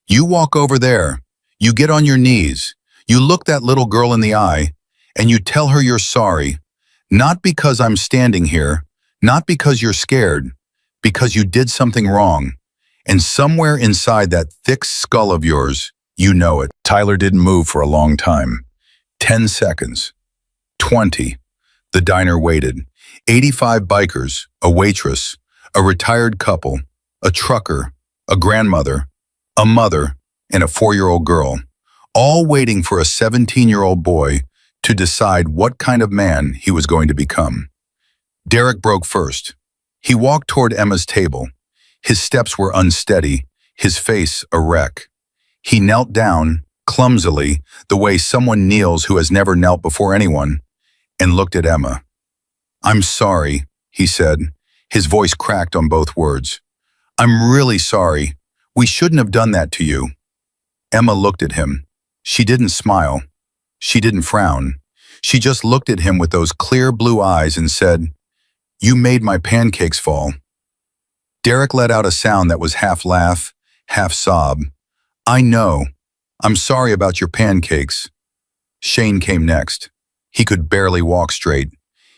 "You walk over there. You get on your knees. You look that little girl in the eye, and you tell her you're sorry. Not because I'm standing here, not because you're scared, because you did something wrong. And somewhere inside that thick skull of yours, you know it." Tyler didn't move for a long time. 10 seconds. 20. The diner waited. 85 bikers, a waitress, a retired couple, a trucker, a grandmother, a mother, and a 4-year-old girl, all waiting for a 17-year-old boy to decide what kind of man he was going to become. Derek broke first. He walked toward Emma's table. His steps were unsteady, his face a wreck. He knelt down, clumsily, the way someone kneels who has never knelt before anyone, and looked at Emma. "I'm sorry," he said. His voice cracked on both words. "I'm really sorry. We shouldn't have done that to you." Emma looked at him. She didn't smile. She didn't frown. She just looked at him with those clear blue eyes and said, "You made my pancakes fall." Derek let out a sound that was half laugh, half sob. "I know. I'm sorry about your pancakes." Shane came next. He could barely walk straight.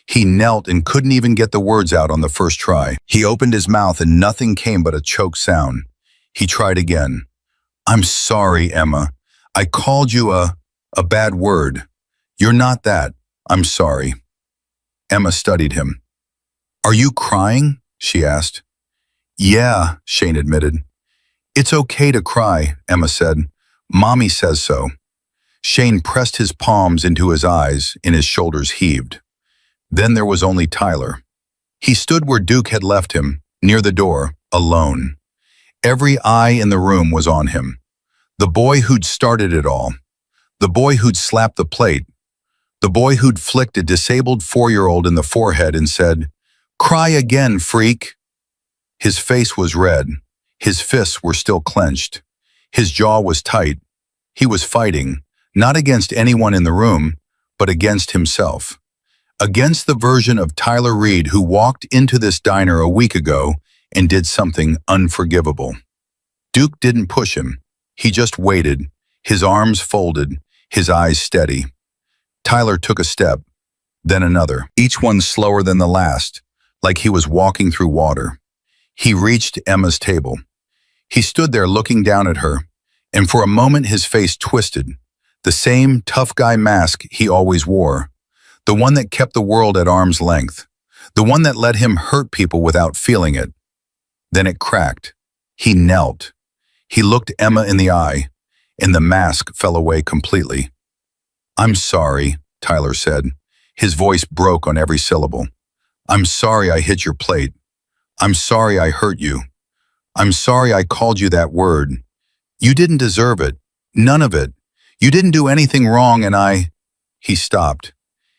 He knelt and couldn't even get the words out on the first try. He opened his mouth and nothing came but a choked sound. He tried again. "I'm sorry, Emma. I called you a bad word. You're not that. I'm sorry." Emma studied him. "Are you crying?" she asked. "Yeah," Shane admitted. "It's okay to cry," Emma said. "Mommy says so." Shane pressed his palms into his eyes and his shoulders heaved. Then there was only Tyler. He stood where Duke had left him, near the door, alone. Every eye in the room was on him. The boy who'd started it all. The boy who'd slapped the plate. The boy who'd flicked a disabled 4-year-old in the forehead and said, "Cry again, freak." His face was red. His fists were still clenched. His jaw was tight. He was fighting, not against anyone in the room, but against himself. Against the version of Tyler Reed who walked into this diner a week ago and did something unforgivable. Duke didn't push him. He just waited, his arms folded, his eyes steady. Tyler took a step, then another, each one slower than the last, like he was walking through water. He reached Emma's table. He stood there looking down at her, and for a moment his face twisted, the same tough guy mask he always wore, the one that kept the world at arm's length, the one that let him hurt people without feeling it. Then it cracked. He knelt. He looked Emma in the eye, and the mask fell away completely. "I'm sorry," Tyler said. His voice broke on every syllable. "I'm sorry I hit your plate. I'm sorry I hurt you. I'm sorry I called you that word. You didn't deserve it. None of it. You didn't do anything wrong and I—" He stopped.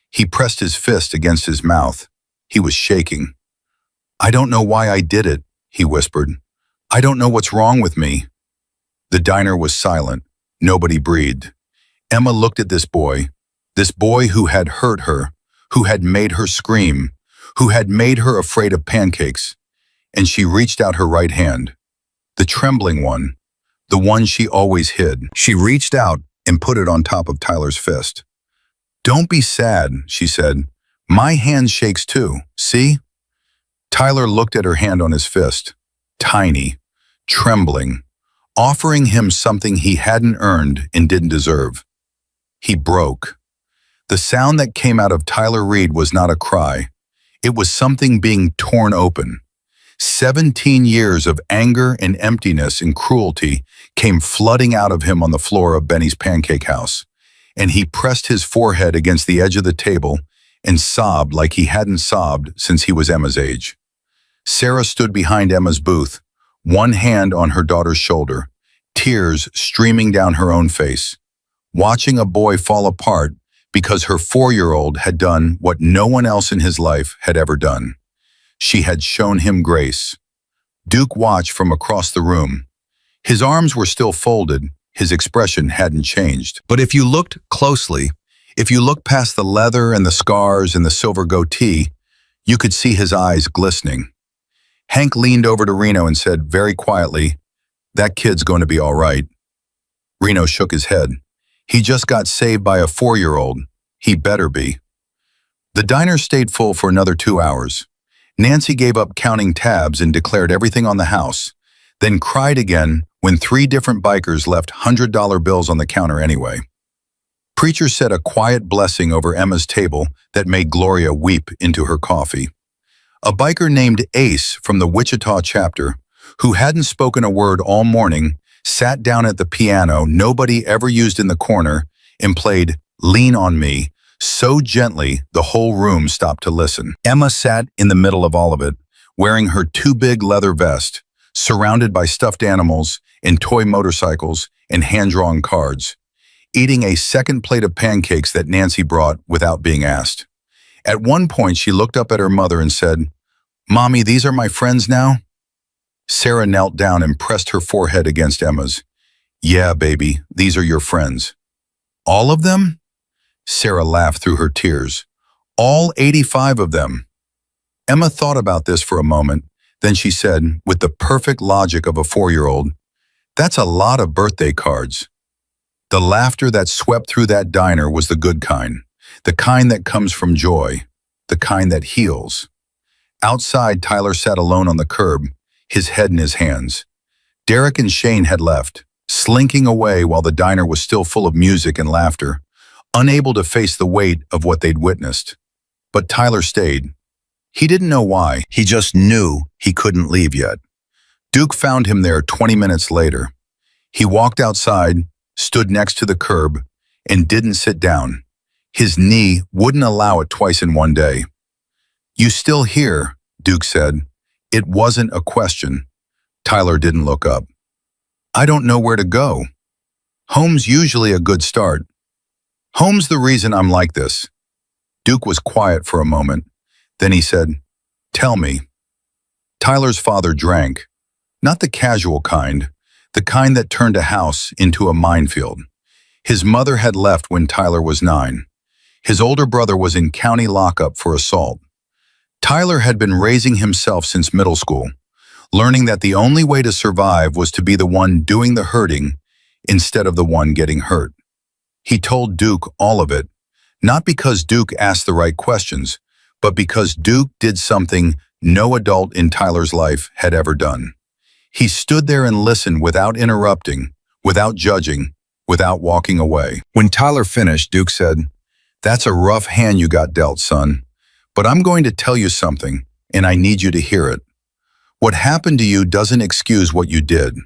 He pressed his fist against his mouth. He was shaking. "I don't know why I did it," he whispered. "I don't know what's wrong with me." The diner was silent. Nobody breathed. Emma looked at this boy who had hurt her, who had made her scream, who had made her afraid of pancakes, and she reached out her right hand. The trembling one, the one she always hid. She reached out and put it on top of Tyler's fist. "Don't be sad," she said. "My hand shakes too, see?" Tyler looked at her hand on his fist, tiny, trembling, offering him something he hadn't earned and didn't deserve. He broke. The sound that came out of Tyler Reed was not a cry. It was something being torn open. 17 years of anger and emptiness and cruelty came flooding out of him on the floor of Benny's Pancake House, and he pressed his forehead against the edge of the table and sobbed like he hadn't sobbed since he was Emma's age. Sarah stood behind Emma's booth, one hand on her daughter's shoulder, tears streaming down her own face, watching a boy fall apart because her 4-year-old had done what no one else in his life had ever done. She had shown him grace. Duke watched from across the room. His arms were still folded, his expression hadn't changed. But if you looked closely, if you looked past the leather and the scars and the silver goatee, you could see his eyes glistening. Hank leaned over to Reno and said very quietly, "That kid's going to be all right." Reno shook his head. "He just got saved by a 4-year-old. He better be." The diner stayed full for another 2 hours. Nancy gave up counting tabs and declared everything on the house, then cried again when 3 different bikers left $100 bills on the counter anyway. Preacher said a quiet blessing over Emma's table that made Gloria weep into her coffee. A biker named Ace from the Wichita chapter, who hadn't spoken a word all morning, sat down at the piano nobody ever used in the corner and played "Lean on Me" so gently the whole room stopped to listen. Emma sat in the middle of all of it, wearing her too big leather vest, surrounded by stuffed animals and toy motorcycles and hand-drawn cards, eating a second plate of pancakes that Nancy brought without being asked. At one point, she looked up at her mother and said, "Mommy, these are my friends now?" Sarah knelt down and pressed her forehead against Emma's. "Yeah, baby, these are your friends." "All of them?" Sarah laughed through her tears. "All 85 of them." Emma thought about this for a moment, then she said, with the perfect logic of a 4-year-old, "That's a lot of birthday cards." The laughter that swept through that diner was the good kind, the kind that comes from joy, the kind that heals. Outside, Tyler sat alone on the curb, his head in his hands. Derek and Shane had left, slinking away while the diner was still full of music and laughter, unable to face the weight of what they'd witnessed. But Tyler stayed. He didn't know why, he just knew he couldn't leave yet. Duke found him there 20 minutes later. He walked outside, stood next to the curb, and didn't sit down. His knee wouldn't allow it twice in one day. "You still here?" Duke said. It wasn't a question. Tyler didn't look up. "I don't know where to go." Home's usually a good start. "Home's the reason I'm like this." Duke was quiet for a moment. Then he said, "Tell me." Tyler's father drank. Not the casual kind, the kind that turned a house into a minefield. His mother had left when Tyler was 9. His older brother was in county lockup for assault. Tyler had been raising himself since middle school, learning that the only way to survive was to be the one doing the hurting instead of the one getting hurt. He told Duke all of it, not because Duke asked the right questions, but because Duke did something no adult in Tyler's life had ever done. He stood there and listened without interrupting, without judging, without walking away. When Tyler finished, Duke said, "That's a rough hand you got dealt, son. But I'm going to tell you something, and I need you to hear it. What happened to you doesn't excuse what you did.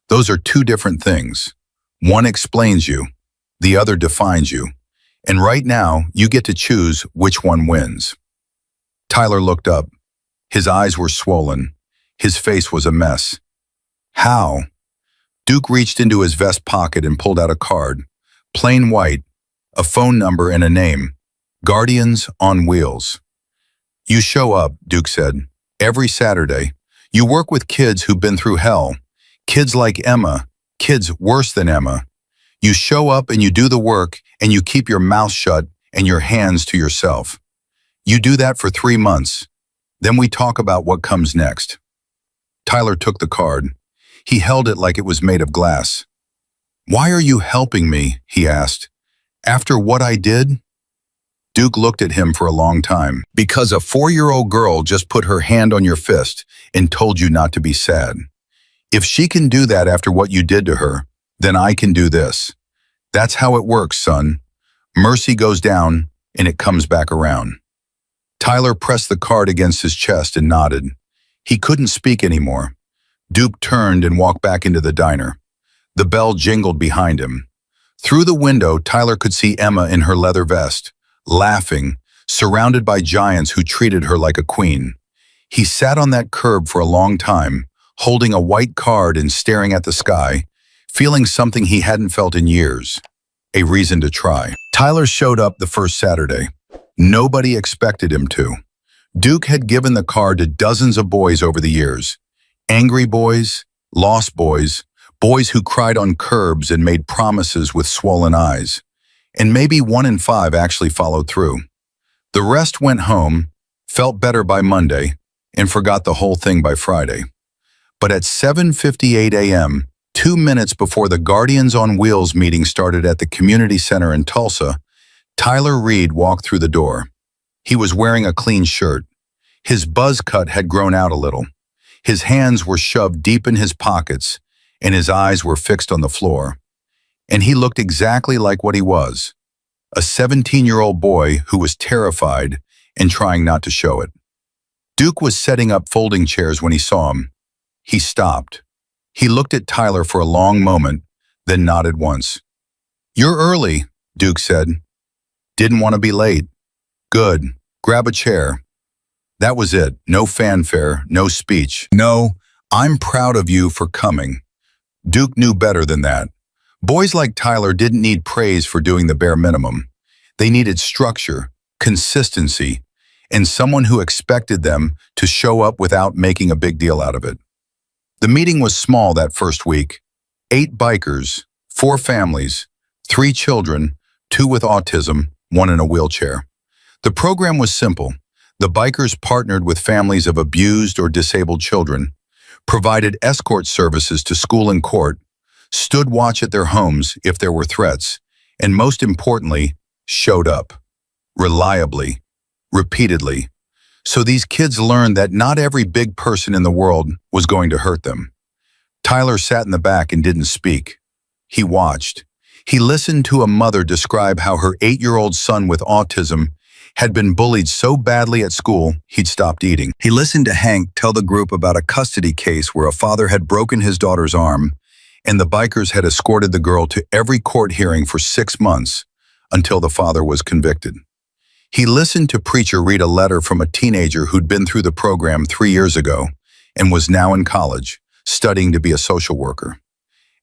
Those are 2 different things. One explains you, the other defines you. And right now, you get to choose which one wins." Tyler looked up. His eyes were swollen. His face was a mess. "How?" Duke reached into his vest pocket and pulled out a card, plain white, a phone number and a name, Guardians on Wheels. "You show up," Duke said, "every Saturday. You work with kids who've been through hell, kids like Emma, kids worse than Emma. You show up and you do the work and you keep your mouth shut and your hands to yourself. You do that for 3 months. Then we talk about what comes next." Tyler took the card. He held it like it was made of glass. "Why are you helping me?" he asked. "After what I did?" Duke looked at him for a long time. "Because a 4-year-old girl just put her hand on your fist and told you not to be sad. If she can do that after what you did to her, then I can do this. That's how it works, son. Mercy goes down and it comes back around." Tyler pressed the card against his chest and nodded. He couldn't speak anymore. Duke turned and walked back into the diner. The bell jingled behind him. Through the window, Tyler could see Emma in her leather vest, laughing, surrounded by giants who treated her like a queen. He sat on that curb for a long time, holding a white card and staring at the sky, feeling something he hadn't felt in years, a reason to try. Tyler showed up the first Saturday. Nobody expected him to. Duke had given the car to dozens of boys over the years. Angry boys, lost boys, boys who cried on curbs and made promises with swollen eyes. And maybe 1 in 5 actually followed through. The rest went home, felt better by Monday, and forgot the whole thing by Friday. But at 7:58 a.m., 2 minutes before the Guardians on Wheels meeting started at the community center in Tulsa, Tyler Reed walked through the door. He was wearing a clean shirt. His buzz cut had grown out a little. His hands were shoved deep in his pockets, and his eyes were fixed on the floor. And he looked exactly like what he was, a 17-year-old boy who was terrified and trying not to show it. Duke was setting up folding chairs when he saw him. He stopped. He looked at Tyler for a long moment, then nodded once. "You're early," Duke said. "Didn't want to be late." "Good. Grab a chair." That was it. No fanfare, no speech. "No, I'm proud of you for coming." Duke knew better than that. Boys like Tyler didn't need praise for doing the bare minimum. They needed structure, consistency, and someone who expected them to show up without making a big deal out of it. The meeting was small that first week. 8 bikers, 4 families, 3 children, 2 with autism, 1 in a wheelchair. The program was simple. The bikers partnered with families of abused or disabled children, provided escort services to school and court, stood watch at their homes if there were threats, and most importantly, showed up. Reliably, repeatedly. So these kids learned that not every big person in the world was going to hurt them. Tyler sat in the back and didn't speak. He watched. He listened to a mother describe how her 8-year-old son with autism had been bullied so badly at school he'd stopped eating. He listened to Hank tell the group about a custody case where a father had broken his daughter's arm, and the bikers had escorted the girl to every court hearing for 6 months until the father was convicted. He listened to Preacher read a letter from a teenager who'd been through the program 3 years ago and was now in college, studying to be a social worker.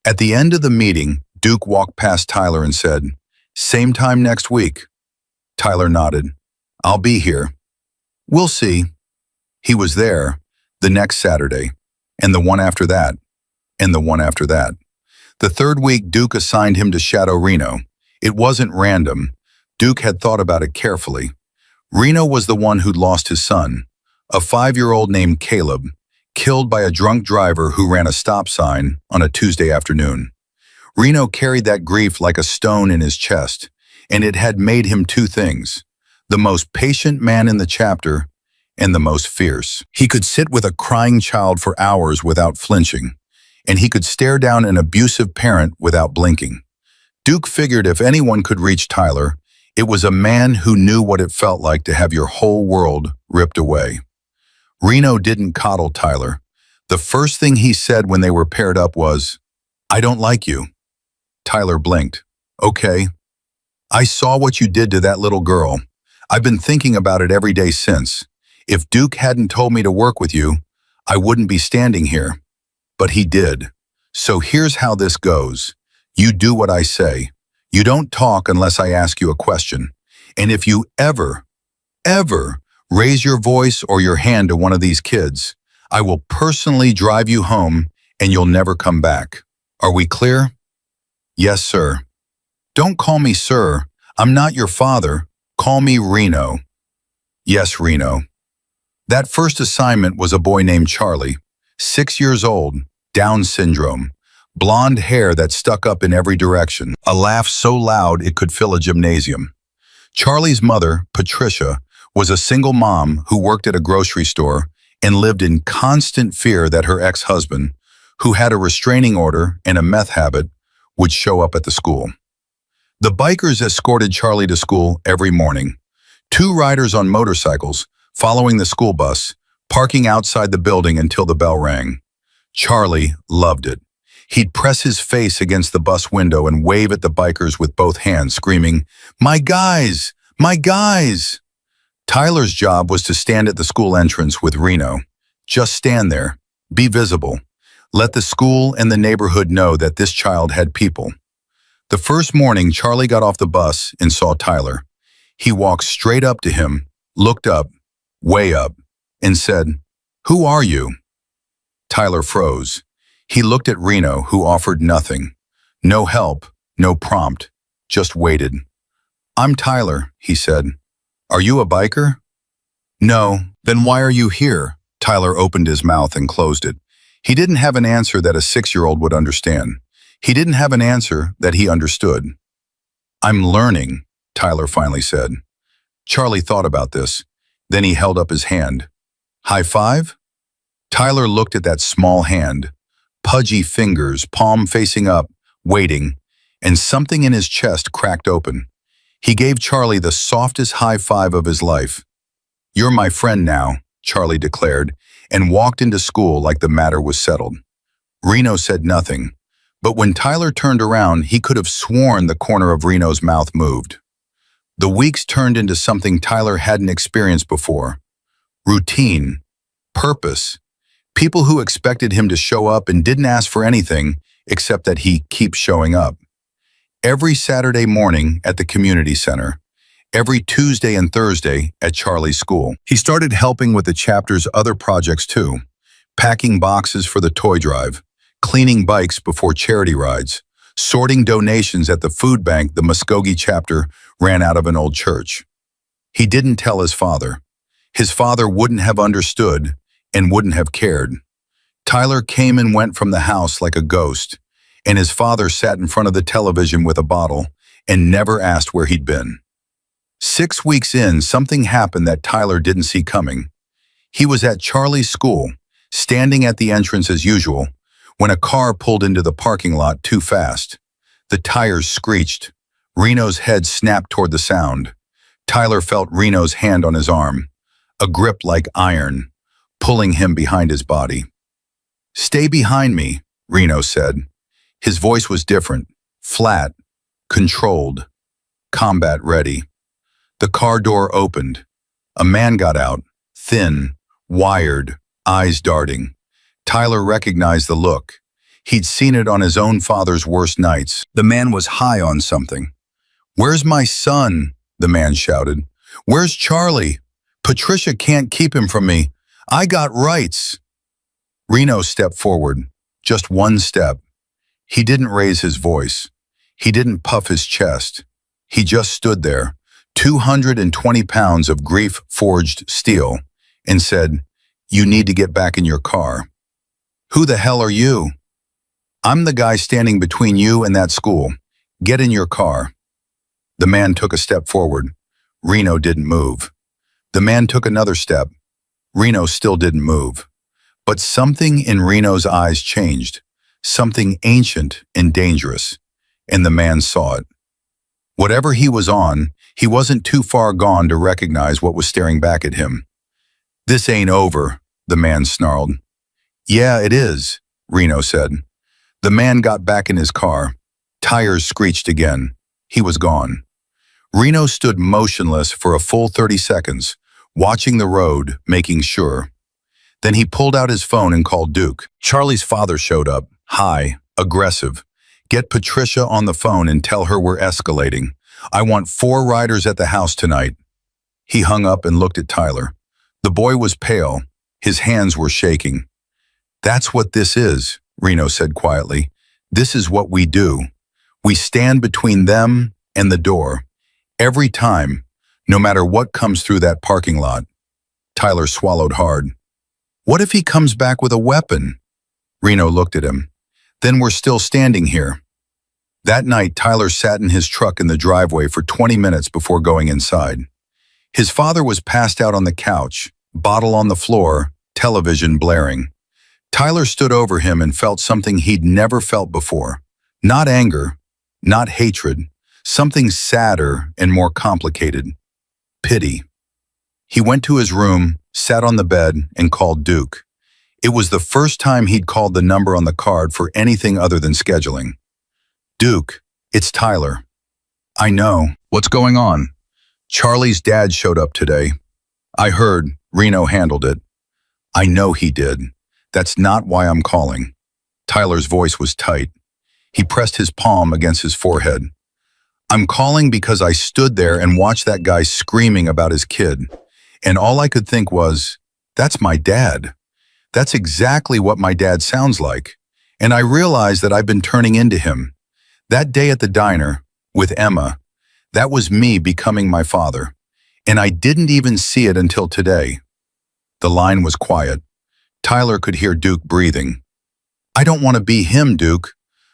At the end of the meeting, Duke walked past Tyler and said, "Same time next week." Tyler nodded. "I'll be here." "We'll see." He was there the next Saturday, and the one after that, and the one after that. The third week, Duke assigned him to shadow Reno. It wasn't random. Duke had thought about it carefully. Reno was the one who'd lost his son, a 5-year-old named Caleb, killed by a drunk driver who ran a stop sign on a Tuesday afternoon. Reno carried that grief like a stone in his chest, and it had made him 2 things: the most patient man in the chapter and the most fierce. He could sit with a crying child for hours without flinching, and he could stare down an abusive parent without blinking. Duke figured if anyone could reach Tyler, it was a man who knew what it felt like to have your whole world ripped away. Reno didn't coddle Tyler. The first thing he said when they were paired up was, "I don't like you." Tyler blinked. "Okay. I saw what you did to that little girl. I've been thinking about it every day since. If Duke hadn't told me to work with you, I wouldn't be standing here. But he did. So here's how this goes. You do what I say. You don't talk unless I ask you a question. And if you ever raise your voice or your hand to one of these kids, I will personally drive you home and you'll never come back. Are we clear?" "Yes, sir." "Don't call me sir. I'm not your father. Call me Reno." "Yes, Reno." That first assignment was a boy named Charlie, 6 years old, Down syndrome, blonde hair that stuck up in every direction, a laugh so loud it could fill a gymnasium. Charlie's mother, Patricia, was a single mom who worked at a grocery store and lived in constant fear that her ex-husband, who had a restraining order and a meth habit, would show up at the school. The bikers escorted Charlie to school every morning. 2 riders on motorcycles, following the school bus, parking outside the building until the bell rang. Charlie loved it. He'd press his face against the bus window and wave at the bikers with both hands, screaming, "My guys! My guys!" Tyler's job was to stand at the school entrance with Reno. Just stand there. Be visible. Let the school and the neighborhood know that this child had people. The first morning, Charlie got off the bus and saw Tyler. He walked straight up to him, looked up, way up, and said, "Who are you?" Tyler froze. He looked at Reno, who offered nothing. No help, no prompt, just waited. "I'm Tyler," he said. "Are you a biker?" "No." "Then why are you here?" Tyler opened his mouth and closed it. He didn't have an answer that a 6-year-old would understand. He didn't have an answer that he understood. "I'm learning," Tyler finally said. Charlie thought about this. Then he held up his hand. "High five?" Tyler looked at that small hand, pudgy fingers, palm facing up, waiting, and something in his chest cracked open. He gave Charlie the softest high five of his life. "You're my friend now," Charlie declared, and walked into school like the matter was settled. Reno said nothing, but when Tyler turned around, he could have sworn the corner of Reno's mouth moved. The weeks turned into something Tyler hadn't experienced before. Routine, purpose, people who expected him to show up and didn't ask for anything except that he keep showing up. Every Saturday morning at the community center, every Tuesday and Thursday at Charlie's school. He started helping with the chapter's other projects too, packing boxes for the toy drive, cleaning bikes before charity rides, sorting donations at the food bank the Muskogee chapter ran out of an old church. He didn't tell his father. His father wouldn't have understood and wouldn't have cared. Tyler came and went from the house like a ghost, and his father sat in front of the television with a bottle and never asked where he'd been. 6 weeks in, something happened that Tyler didn't see coming. He was at Charlie's school, standing at the entrance as usual, when a car pulled into the parking lot too fast. The tires screeched. Reno's head snapped toward the sound. Tyler felt Reno's hand on his arm, a grip like iron, pulling him behind his body. "Stay behind me," Reno said. His voice was different, flat, controlled, combat ready. The car door opened. A man got out, thin, wired, eyes darting. Tyler recognized the look. He'd seen it on his own father's worst nights. The man was high on something. "Where's my son?" the man shouted. "Where's Charlie? Patricia can't keep him from me. I got rights." Reno stepped forward, just one step. He didn't raise his voice. He didn't puff his chest. He just stood there, 220 pounds of grief-forged steel, and said, "You need to get back in your car." "Who the hell are you?" "I'm the guy standing between you and that school. Get in your car." The man took a step forward. Reno didn't move. The man took another step. Reno still didn't move. But something in Reno's eyes changed, something ancient and dangerous, and the man saw it. Whatever he was on, he wasn't too far gone to recognize what was staring back at him. "This ain't over," the man snarled. "Yeah, it is," Reno said. The man got back in his car. Tires screeched again. He was gone. Reno stood motionless for a full 30 seconds, watching the road, making sure. Then he pulled out his phone and called Duke. Charlie's father showed up, high, aggressive. "Get Patricia on the phone and tell her we're escalating. I want 4 riders at the house tonight." He hung up and looked at Tyler. The boy was pale. His hands were shaking. "That's what this is," Reno said quietly. "This is what we do. We stand between them and the door. Every time, no matter what comes through that parking lot." Tyler swallowed hard. "What if he comes back with a weapon?" Reno looked at him. "Then we're still standing here." That night, Tyler sat in his truck in the driveway for 20 minutes before going inside. His father was passed out on the couch, bottle on the floor, television blaring. Tyler stood over him and felt something he'd never felt before. Not anger, not hatred, something sadder and more complicated. Pity. He went to his room, sat on the bed, and called Duke. It was the first time he'd called the number on the card for anything other than scheduling. "Duke, it's Tyler." "I know. What's going on?" "Charlie's dad showed up today." "I heard. Reno handled it." "I know he did. That's not why I'm calling." Tyler's voice was tight. He pressed his palm against his forehead. I'm calling because I stood there and watched that guy screaming about his kid, and all I could think was, that's my dad. That's exactly what my dad sounds like. And I realized that I've been turning into him. That day at the diner, with Emma, that was me becoming my father. And I didn't even see it until today. The line was quiet. Tyler could hear Duke breathing. I don't want to be him, Duke.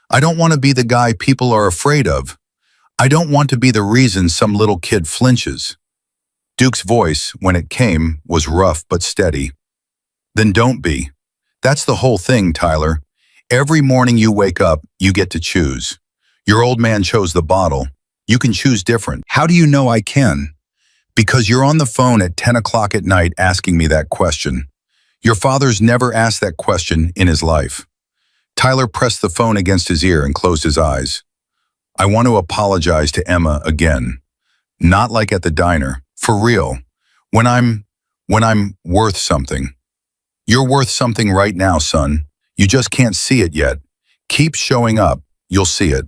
I don't want to be the guy people are afraid of. I don't want to be the reason some little kid flinches. Duke's voice, when it came, was rough but steady. Then don't be. That's the whole thing, Tyler. Every morning you wake up, you get to choose. Your old man chose the bottle. You can choose different. How do you know I can? Because you're on the phone at 10 o'clock at night asking me that question. Your father's never asked that question in his life. Tyler pressed the phone against his ear and closed his eyes. I want to apologize to Emma again. Not like at the diner. For real. When I'm worth something. You're worth something right now, son. You just can't see it yet. Keep showing up. You'll see it.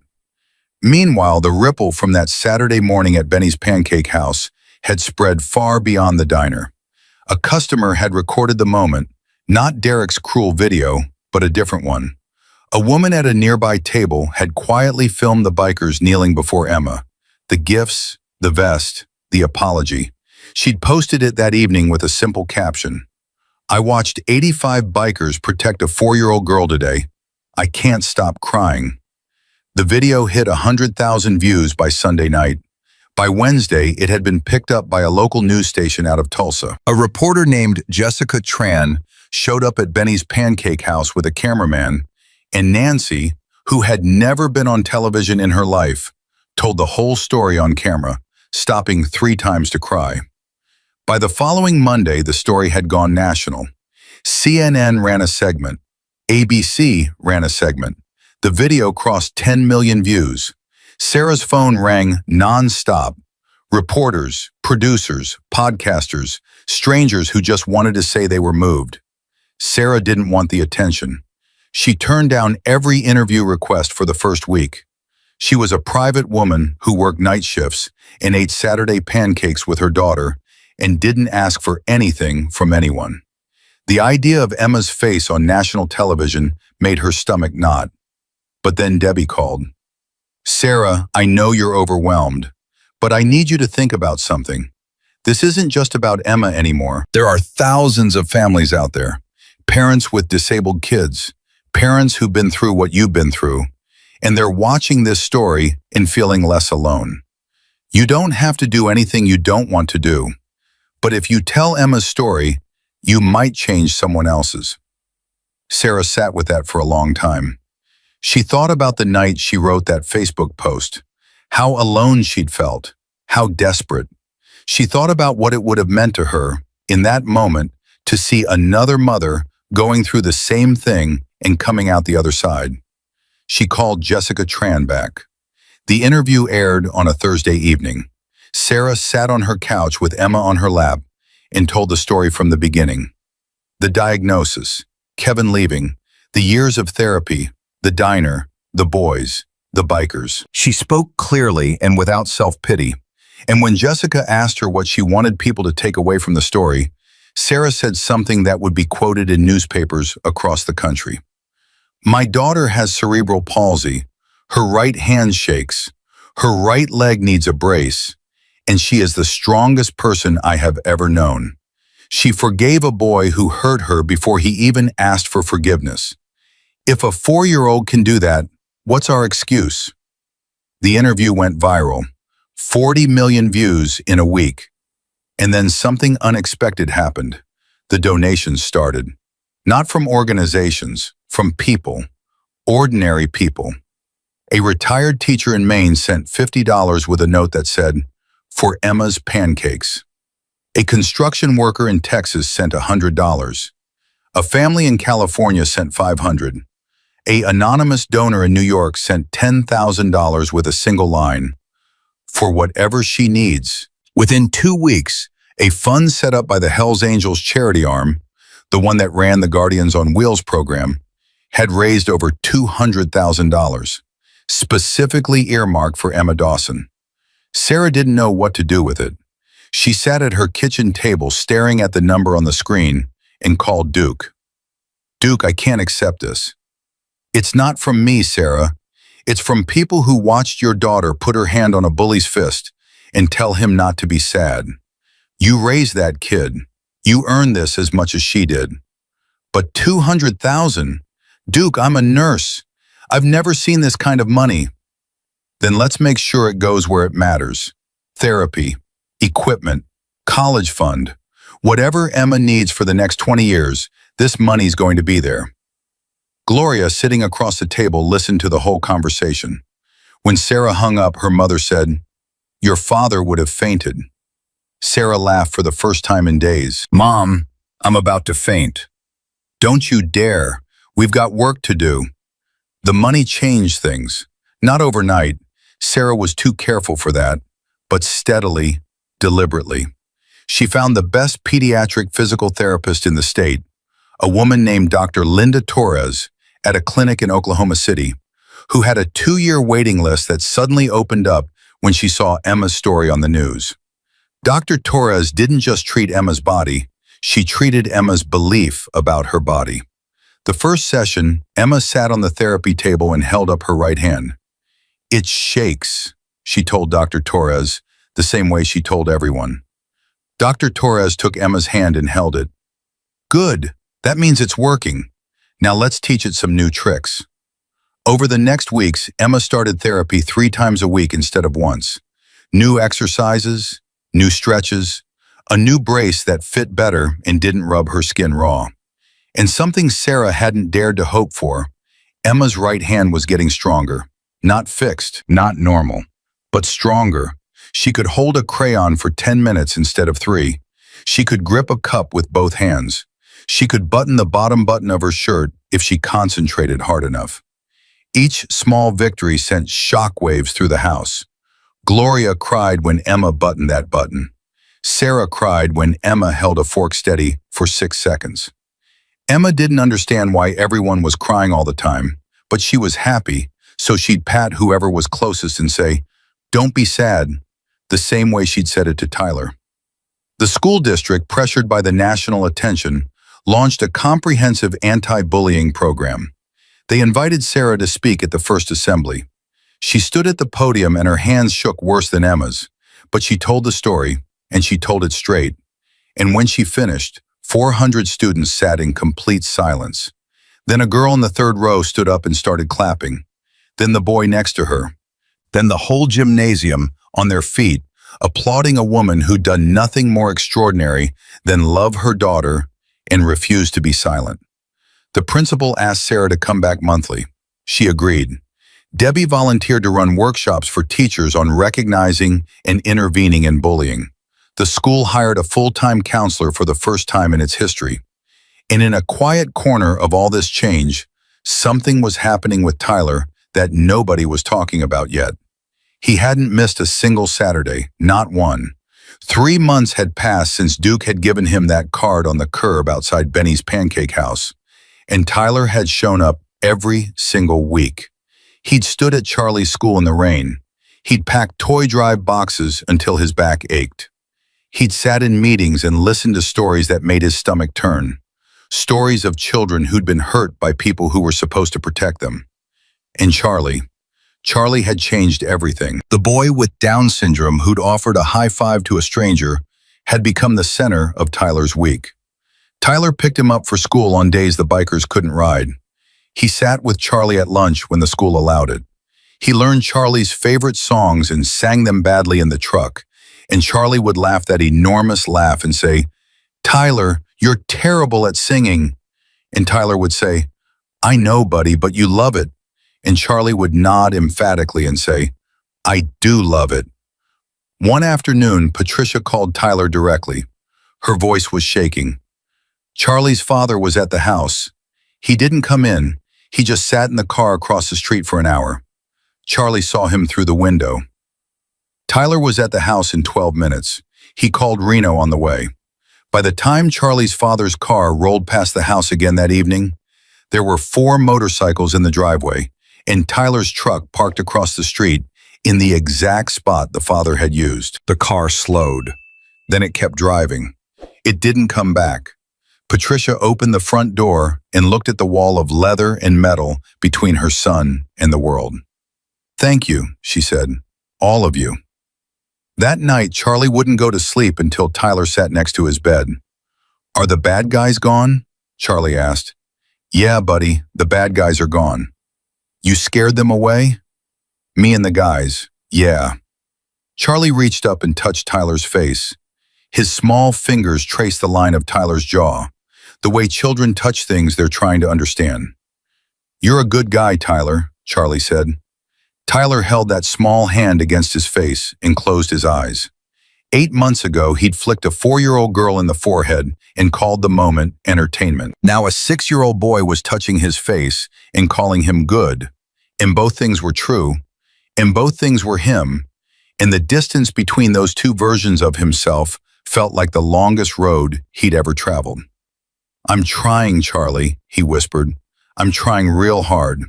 Meanwhile, the ripple from that Saturday morning at Benny's Pancake House had spread far beyond the diner. A customer had recorded the moment, not Derek's cruel video, but a different one. A woman at a nearby table had quietly filmed the bikers kneeling before Emma. The gifts, the vest, the apology. She'd posted it that evening with a simple caption. I watched 85 bikers protect a 4-year-old girl today. I can't stop crying. The video hit 100,000 views by Sunday night. By Wednesday, it had been picked up by a local news station out of Tulsa. A reporter named Jessica Tran showed up at Benny's Pancake House with a cameraman, and Nancy, who had never been on television in her life, told the whole story on camera, stopping 3 times to cry. By the following Monday, the story had gone national. CNN ran a segment. ABC ran a segment. The video crossed 10 million views. Sarah's phone rang non-stop. Reporters, producers, podcasters, strangers who just wanted to say they were moved. Sarah didn't want the attention. She turned down every interview request for the first week. She was a private woman who worked night shifts and ate Saturday pancakes with her daughter and didn't ask for anything from anyone. The idea of Emma's face on national television made her stomach knot. But then Debbie called. Sarah, I know you're overwhelmed, but I need you to think about something. This isn't just about Emma anymore. There are thousands of families out there. Parents with disabled kids, parents who've been through what you've been through, and they're watching this story and feeling less alone. You don't have to do anything you don't want to do. But if you tell Emma's story, you might change someone else's. Sarah sat with that for a long time. She thought about the night she wrote that Facebook post, how alone she'd felt, how desperate. She thought about what it would have meant to her, in that moment, to see another mother going through the same thing and coming out the other side. She called Jessica Tran back. The interview aired on a Thursday evening. Sarah sat on her couch with Emma on her lap and told the story from the beginning. The diagnosis, Kevin leaving, the years of therapy, the diner, the boys, the bikers. She spoke clearly and without self-pity. And when Jessica asked her what she wanted people to take away from the story, Sarah said something that would be quoted in newspapers across the country. My daughter has cerebral palsy. Her right hand shakes. Her right leg needs a brace. And she is the strongest person I have ever known. She forgave a boy who hurt her before he even asked for forgiveness. If a 4-year-old can do that, what's our excuse? The interview went viral. 40 million views in a week. And then something unexpected happened. The donations started. Not from organizations, from people. Ordinary people. A retired teacher in Maine sent $50 with a note that said, for Emma's pancakes. A construction worker in Texas sent $100. A family in California sent $500. An anonymous donor in New York sent $10,000 with a single line, for whatever she needs. Within 2 weeks, a fund set up by the Hells Angels charity arm, the one that ran the Guardians on Wheels program, had raised over $200,000, specifically earmarked for Emma Dawson. Sarah didn't know what to do with it. She sat at her kitchen table staring at the number on the screen and called Duke. "Duke, I can't accept this." "It's not from me, Sarah. It's from people who watched your daughter put her hand on a bully's fist and tell him not to be sad. You raised that kid. You earned this as much as she did." "But 200,000? Duke, I'm a nurse. I've never seen this kind of money." "Then let's make sure it goes where it matters. Therapy, equipment, college fund. Whatever Emma needs for the next 20 years, this money's going to be there." Gloria, sitting across the table, listened to the whole conversation. When Sarah hung up, her mother said, "Your father would have fainted." Sarah laughed for the first time in days. "Mom, I'm about to faint." "Don't you dare. We've got work to do." The money changed things. Not overnight. Sarah was too careful for that, but steadily, deliberately. She found the best pediatric physical therapist in the state, a woman named Dr. Linda Torres, at a clinic in Oklahoma City, who had a 2-year waiting list that suddenly opened up when she saw Emma's story on the news. Dr. Torres didn't just treat Emma's body, she treated Emma's belief about her body. The first session, Emma sat on the therapy table and held up her right hand. "It shakes," she told Dr. Torres, the same way she told everyone. Dr. Torres took Emma's hand and held it. "Good, that means it's working. Now let's teach it some new tricks." Over the next weeks, Emma started therapy 3 times a week instead of once. New exercises, new stretches, a new brace that fit better and didn't rub her skin raw. And something Sarah hadn't dared to hope for, Emma's right hand was getting stronger. Not fixed, not normal, but stronger. She could hold a crayon for 10 minutes instead of 3. She could grip a cup with both hands. She could button the bottom button of her shirt if she concentrated hard enough. Each small victory sent shockwaves through the house. Gloria cried when Emma buttoned that button. Sarah cried when Emma held a fork steady for 6 seconds. Emma didn't understand why everyone was crying all the time, but she was happy, so she'd pat whoever was closest and say, "Don't be sad," the same way she'd said it to Tyler. The school district, pressured by the national attention, launched a comprehensive anti-bullying program. They invited Sarah to speak at the first assembly. She stood at the podium and her hands shook worse than Emma's, but she told the story, and she told it straight. And when she finished, 400 students sat in complete silence. Then a girl in the 3rd row stood up and started clapping. Then the boy next to her. Then the whole gymnasium, on their feet, applauding a woman who'd done nothing more extraordinary than love her daughter and refuse to be silent. The principal asked Sarah to come back monthly. She agreed. Debbie volunteered to run workshops for teachers on recognizing and intervening in bullying. The school hired a full-time counselor for the first time in its history. And in a quiet corner of all this change, something was happening with Tyler that nobody was talking about yet. He hadn't missed a single Saturday, not one. 3 months had passed since Duke had given him that card on the curb outside Benny's Pancake House, and Tyler had shown up every single week. He'd stood at Charlie's school in the rain. He'd packed toy drive boxes until his back ached. He'd sat in meetings and listened to stories that made his stomach turn. Stories of children who'd been hurt by people who were supposed to protect them. And Charlie had changed everything. The boy with Down syndrome who'd offered a high five to a stranger had become the center of Tyler's week. Tyler picked him up for school on days the bikers couldn't ride. He sat with Charlie at lunch when the school allowed it. He learned Charlie's favorite songs and sang them badly in the truck, and Charlie would laugh that enormous laugh and say, "Tyler, you're terrible at singing." And Tyler would say, "I know, buddy, but you love it." And Charlie would nod emphatically and say, "I do love it." One afternoon, Patricia called Tyler directly. Her voice was shaking. Charlie's father was at the house. He didn't come in. He just sat in the car across the street for an hour. Charlie saw him through the window. Tyler was at the house in 12 minutes. He called Reno on the way. By the time Charlie's father's car rolled past the house again that evening, There were 4 motorcycles in the driveway, and Tyler's truck parked across the street in the exact spot the father had used. The car slowed. Then it kept driving. It didn't come back. Patricia opened the front door and looked at the wall of leather and metal between her son and the world. "Thank you," she said. "All of you." That night, Charlie wouldn't go to sleep until Tyler sat next to his bed. "Are the bad guys gone?" Charlie asked. "Yeah, buddy, the bad guys are gone." "You scared them away?" "Me and the guys, yeah." Charlie reached up and touched Tyler's face. His small fingers traced the line of Tyler's jaw, the way children touch things they're trying to understand. "You're a good guy, Tyler," Charlie said. Tyler held that small hand against his face and closed his eyes. 8 months ago, he'd flicked a 4-year-old girl in the forehead and called the moment entertainment. Now a 6-year-old boy was touching his face and calling him good. And both things were true, and both things were him, and the distance between those two versions of himself felt like the longest road he'd ever traveled. "I'm trying, Charlie," he whispered. "I'm trying real hard."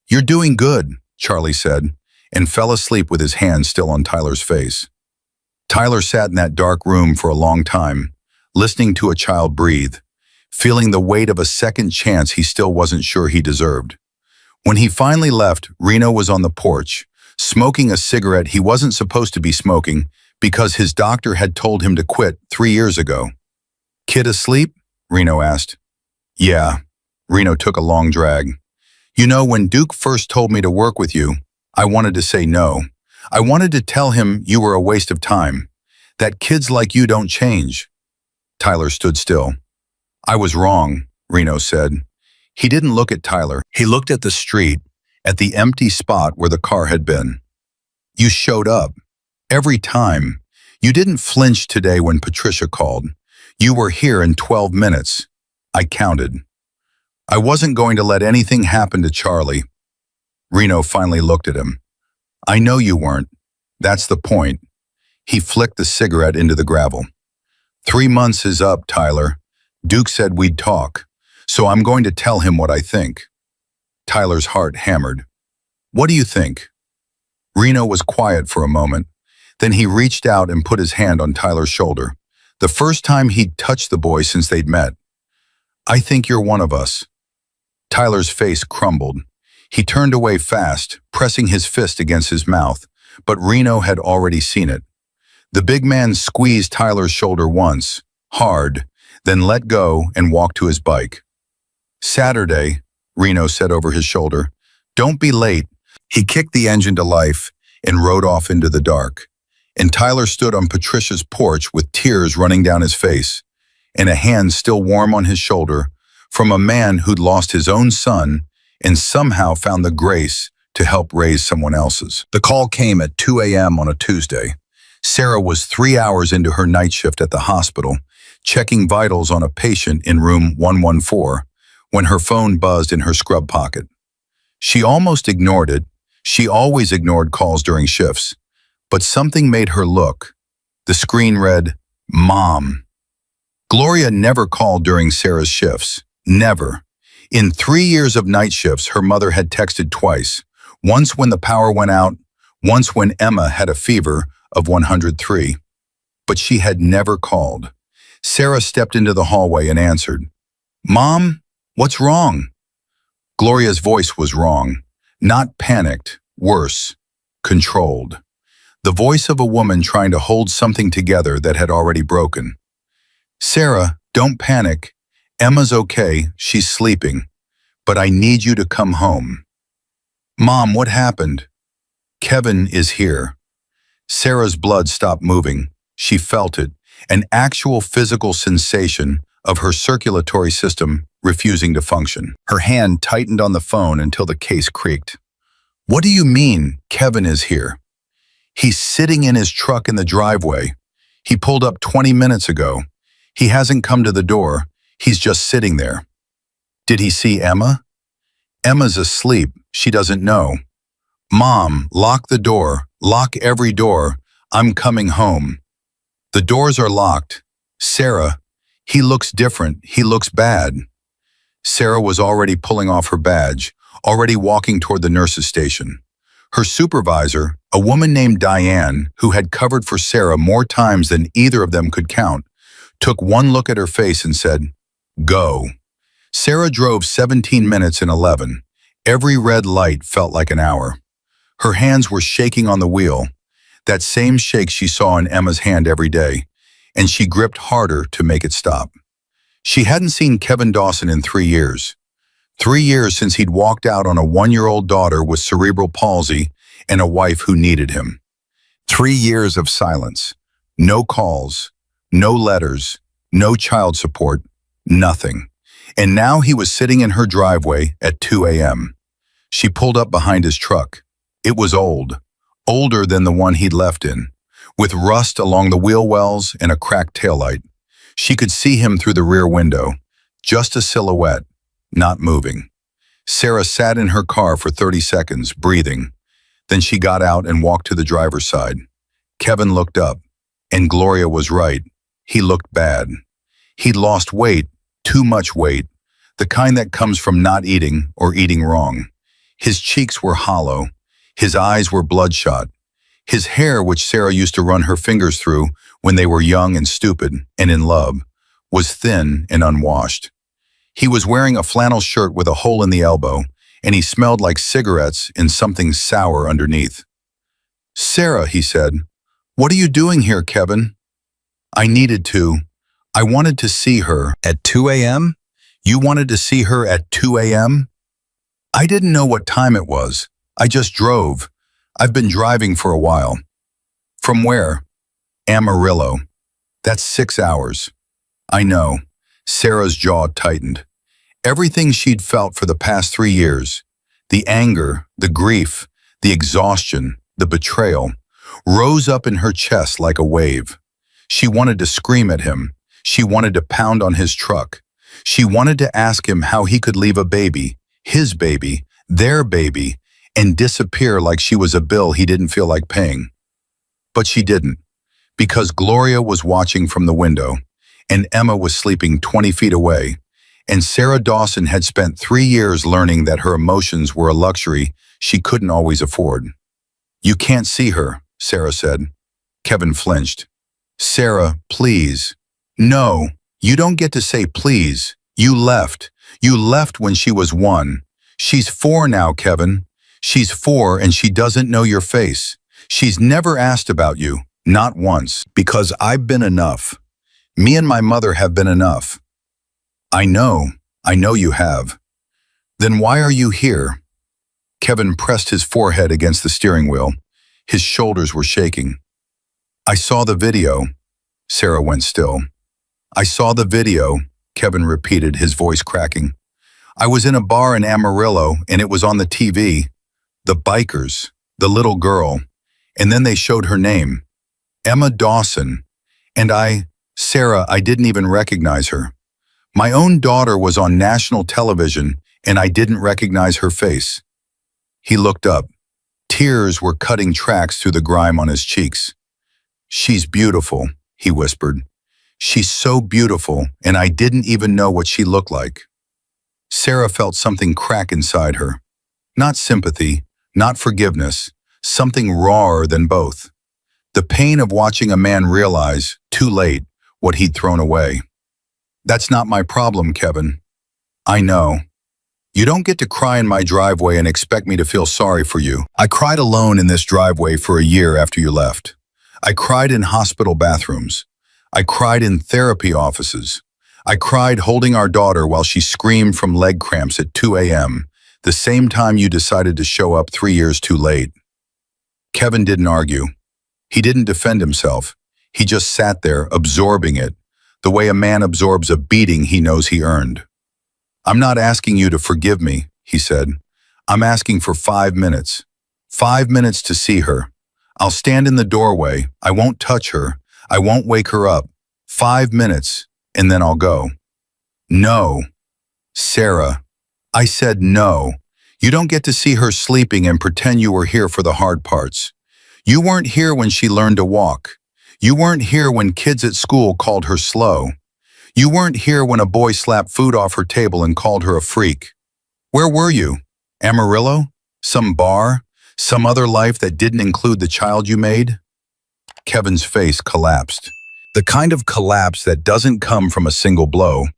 "You're doing good," Charlie said, and fell asleep with his hand still on Tyler's face. Tyler sat in that dark room for a long time, listening to a child breathe, feeling the weight of a second chance he still wasn't sure he deserved. When he finally left, Reno was on the porch, smoking a cigarette he wasn't supposed to be smoking because his doctor had told him to quit 3 years ago. "Kid asleep?" Reno asked. "Yeah." Reno took a long drag. "You know, when Duke first told me to work with you, I wanted to say no. I wanted to tell him you were a waste of time, that kids like you don't change." Tyler stood still. "I was wrong," Reno said. He didn't look at Tyler. He looked at the street, at the empty spot where the car had been. "You showed up. Every time. You didn't flinch today when Patricia called. You were here in 12 minutes. I counted. I wasn't going to let anything happen to Charlie." Reno finally looked at him. "I know you weren't. That's the point." He flicked the cigarette into the gravel. 3 months is up, Tyler. Duke said we'd talk, so I'm going to tell him what I think." Tyler's heart hammered. "What do you think?" Reno was quiet for a moment. Then he reached out and put his hand on Tyler's shoulder, the first time he'd touched the boy since they'd met. "I think you're one of us." Tyler's face crumbled. He turned away fast, pressing his fist against his mouth, but Reno had already seen it. The big man squeezed Tyler's shoulder once, hard, then let go and walked to his bike. "Saturday," Reno said over his shoulder. "Don't be late." He kicked the engine to life and rode off into the dark. And Tyler stood on Patricia's porch with tears running down his face, and a hand still warm on his shoulder from a man who'd lost his own son and somehow found the grace to help raise someone else's. The call came at 2 a.m. on a Tuesday. Sarah was 3 hours into her night shift at the hospital, checking vitals on a patient in room 114, when her phone buzzed in her scrub pocket. She almost ignored it. She always ignored calls during shifts. But something made her look. The screen read, "Mom." Gloria never called during Sarah's shifts. Never. In 3 years of night shifts, her mother had texted twice. Once when the power went out, once when Emma had a fever of 103. But she had never called. Sarah stepped into the hallway and answered. "Mom, what's wrong?" Gloria's voice was wrong. Not panicked, worse, controlled. The voice of a woman trying to hold something together that had already broken. "Sarah, don't panic. Emma's okay, she's sleeping. But I need you to come home." "Mom, what happened?" "Kevin is here." Sarah's blood stopped moving. She felt it, an actual physical sensation of her circulatory system refusing to function. Her hand tightened on the phone until the case creaked. "What do you mean, Kevin is here?" "He's sitting in his truck in the driveway. He pulled up 20 minutes ago. He hasn't come to the door. He's just sitting there." "Did he see Emma?" "Emma's asleep. She doesn't know." "Mom, lock the door. Lock every door. I'm coming home." "The doors are locked." "Sarah, he looks different. He looks bad." Sarah was already pulling off her badge, already walking toward the nurse's station. Her supervisor, a woman named Diane, who had covered for Sarah more times than either of them could count, took one look at her face and said, "Go." Sarah drove 17 minutes in 11. Every red light felt like an hour. Her hands were shaking on the wheel, that same shake she saw in Emma's hand every day, and she gripped harder to make it stop. She hadn't seen Kevin Dawson in 3 years. 3 years since he'd walked out on a 1-year-old daughter with cerebral palsy and a wife who needed him. 3 years of silence. No calls, no letters, no child support, nothing. And now he was sitting in her driveway at 2 a.m. She pulled up behind his truck. It was old, older than the one he'd left in, with rust along the wheel wells and a cracked taillight. She could see him through the rear window, just a silhouette, not moving. Sarah sat in her car for 30 seconds, breathing. Then she got out and walked to the driver's side. Kevin looked up, and Gloria was right. He looked bad. He'd lost weight, too much weight, the kind that comes from not eating or eating wrong. His cheeks were hollow. His eyes were bloodshot. His hair, which Sarah used to run her fingers through when they were young and stupid and in love, was thin and unwashed. He was wearing a flannel shirt with a hole in the elbow, and he smelled like cigarettes and something sour underneath. "Sarah," he said, "what are you doing here, Kevin?" "I needed to. I wanted to see her." "At 2 a.m.? You wanted to see her at 2 a.m.? "I didn't know what time it was. I just drove. I've been driving for a while." "From where?" "Amarillo. That's 6 hours." "I know." Sarah's jaw tightened. Everything she'd felt for the past 3 years, the anger, the grief, the exhaustion, the betrayal, rose up in her chest like a wave. She wanted to scream at him. She wanted to pound on his truck. She wanted to ask him how he could leave a baby, his baby, their baby, and disappear like she was a bill he didn't feel like paying. But she didn't, because Gloria was watching from the window, and Emma was sleeping 20 feet away, and Sarah Dawson had spent 3 years learning that her emotions were a luxury she couldn't always afford. "You can't see her," Sarah said. Kevin flinched. "Sarah, please." "No, you don't get to say please. You left. You left when she was 1. She's 4 now, Kevin. She's 4 and she doesn't know your face. She's never asked about you, not once, because I've been enough. Me and my mother have been enough." I know you have." "Then why are you here?" Kevin pressed his forehead against the steering wheel. His shoulders were shaking. "I saw the video." Sarah went still. "I saw the video," Kevin repeated, his voice cracking. "I was in a bar in Amarillo and it was on the TV. The bikers, the little girl, and then they showed her name, Emma Dawson, and Sarah, I didn't even recognize her. My own daughter was on national television and I didn't recognize her face." He looked up. Tears were cutting tracks through the grime on his cheeks. "She's beautiful," he whispered. "She's so beautiful, and I didn't even know what she looked like." Sarah felt something crack inside her. Not sympathy, not forgiveness, something rawer than both. The pain of watching a man realize, too late, what he'd thrown away. "That's not my problem, Kevin." "I know. You don't get to cry in my driveway and expect me to feel sorry for you. I cried alone in this driveway for a year after you left. I cried in hospital bathrooms. I cried in therapy offices. I cried holding our daughter while she screamed from leg cramps at 2 a.m., the same time you decided to show up 3 years too late." Kevin didn't argue. He didn't defend himself. He just sat there, absorbing it, the way a man absorbs a beating he knows he earned. "I'm not asking you to forgive me," he said. "I'm asking for 5 minutes. 5 minutes to see her. I'll stand in the doorway. I won't touch her. I won't wake her up. 5 minutes, and then I'll go." "No." "Sarah." I said no. You don't get to see her sleeping and pretend you were here for the hard parts. You weren't here when she learned to walk. You weren't here when kids at school called her slow. You weren't here when a boy slapped food off her table and called her a freak. Where were you? Amarillo? Some bar? Some other life that didn't include the child you made? Kevin's face collapsed. The kind of collapse that doesn't come from a single blow,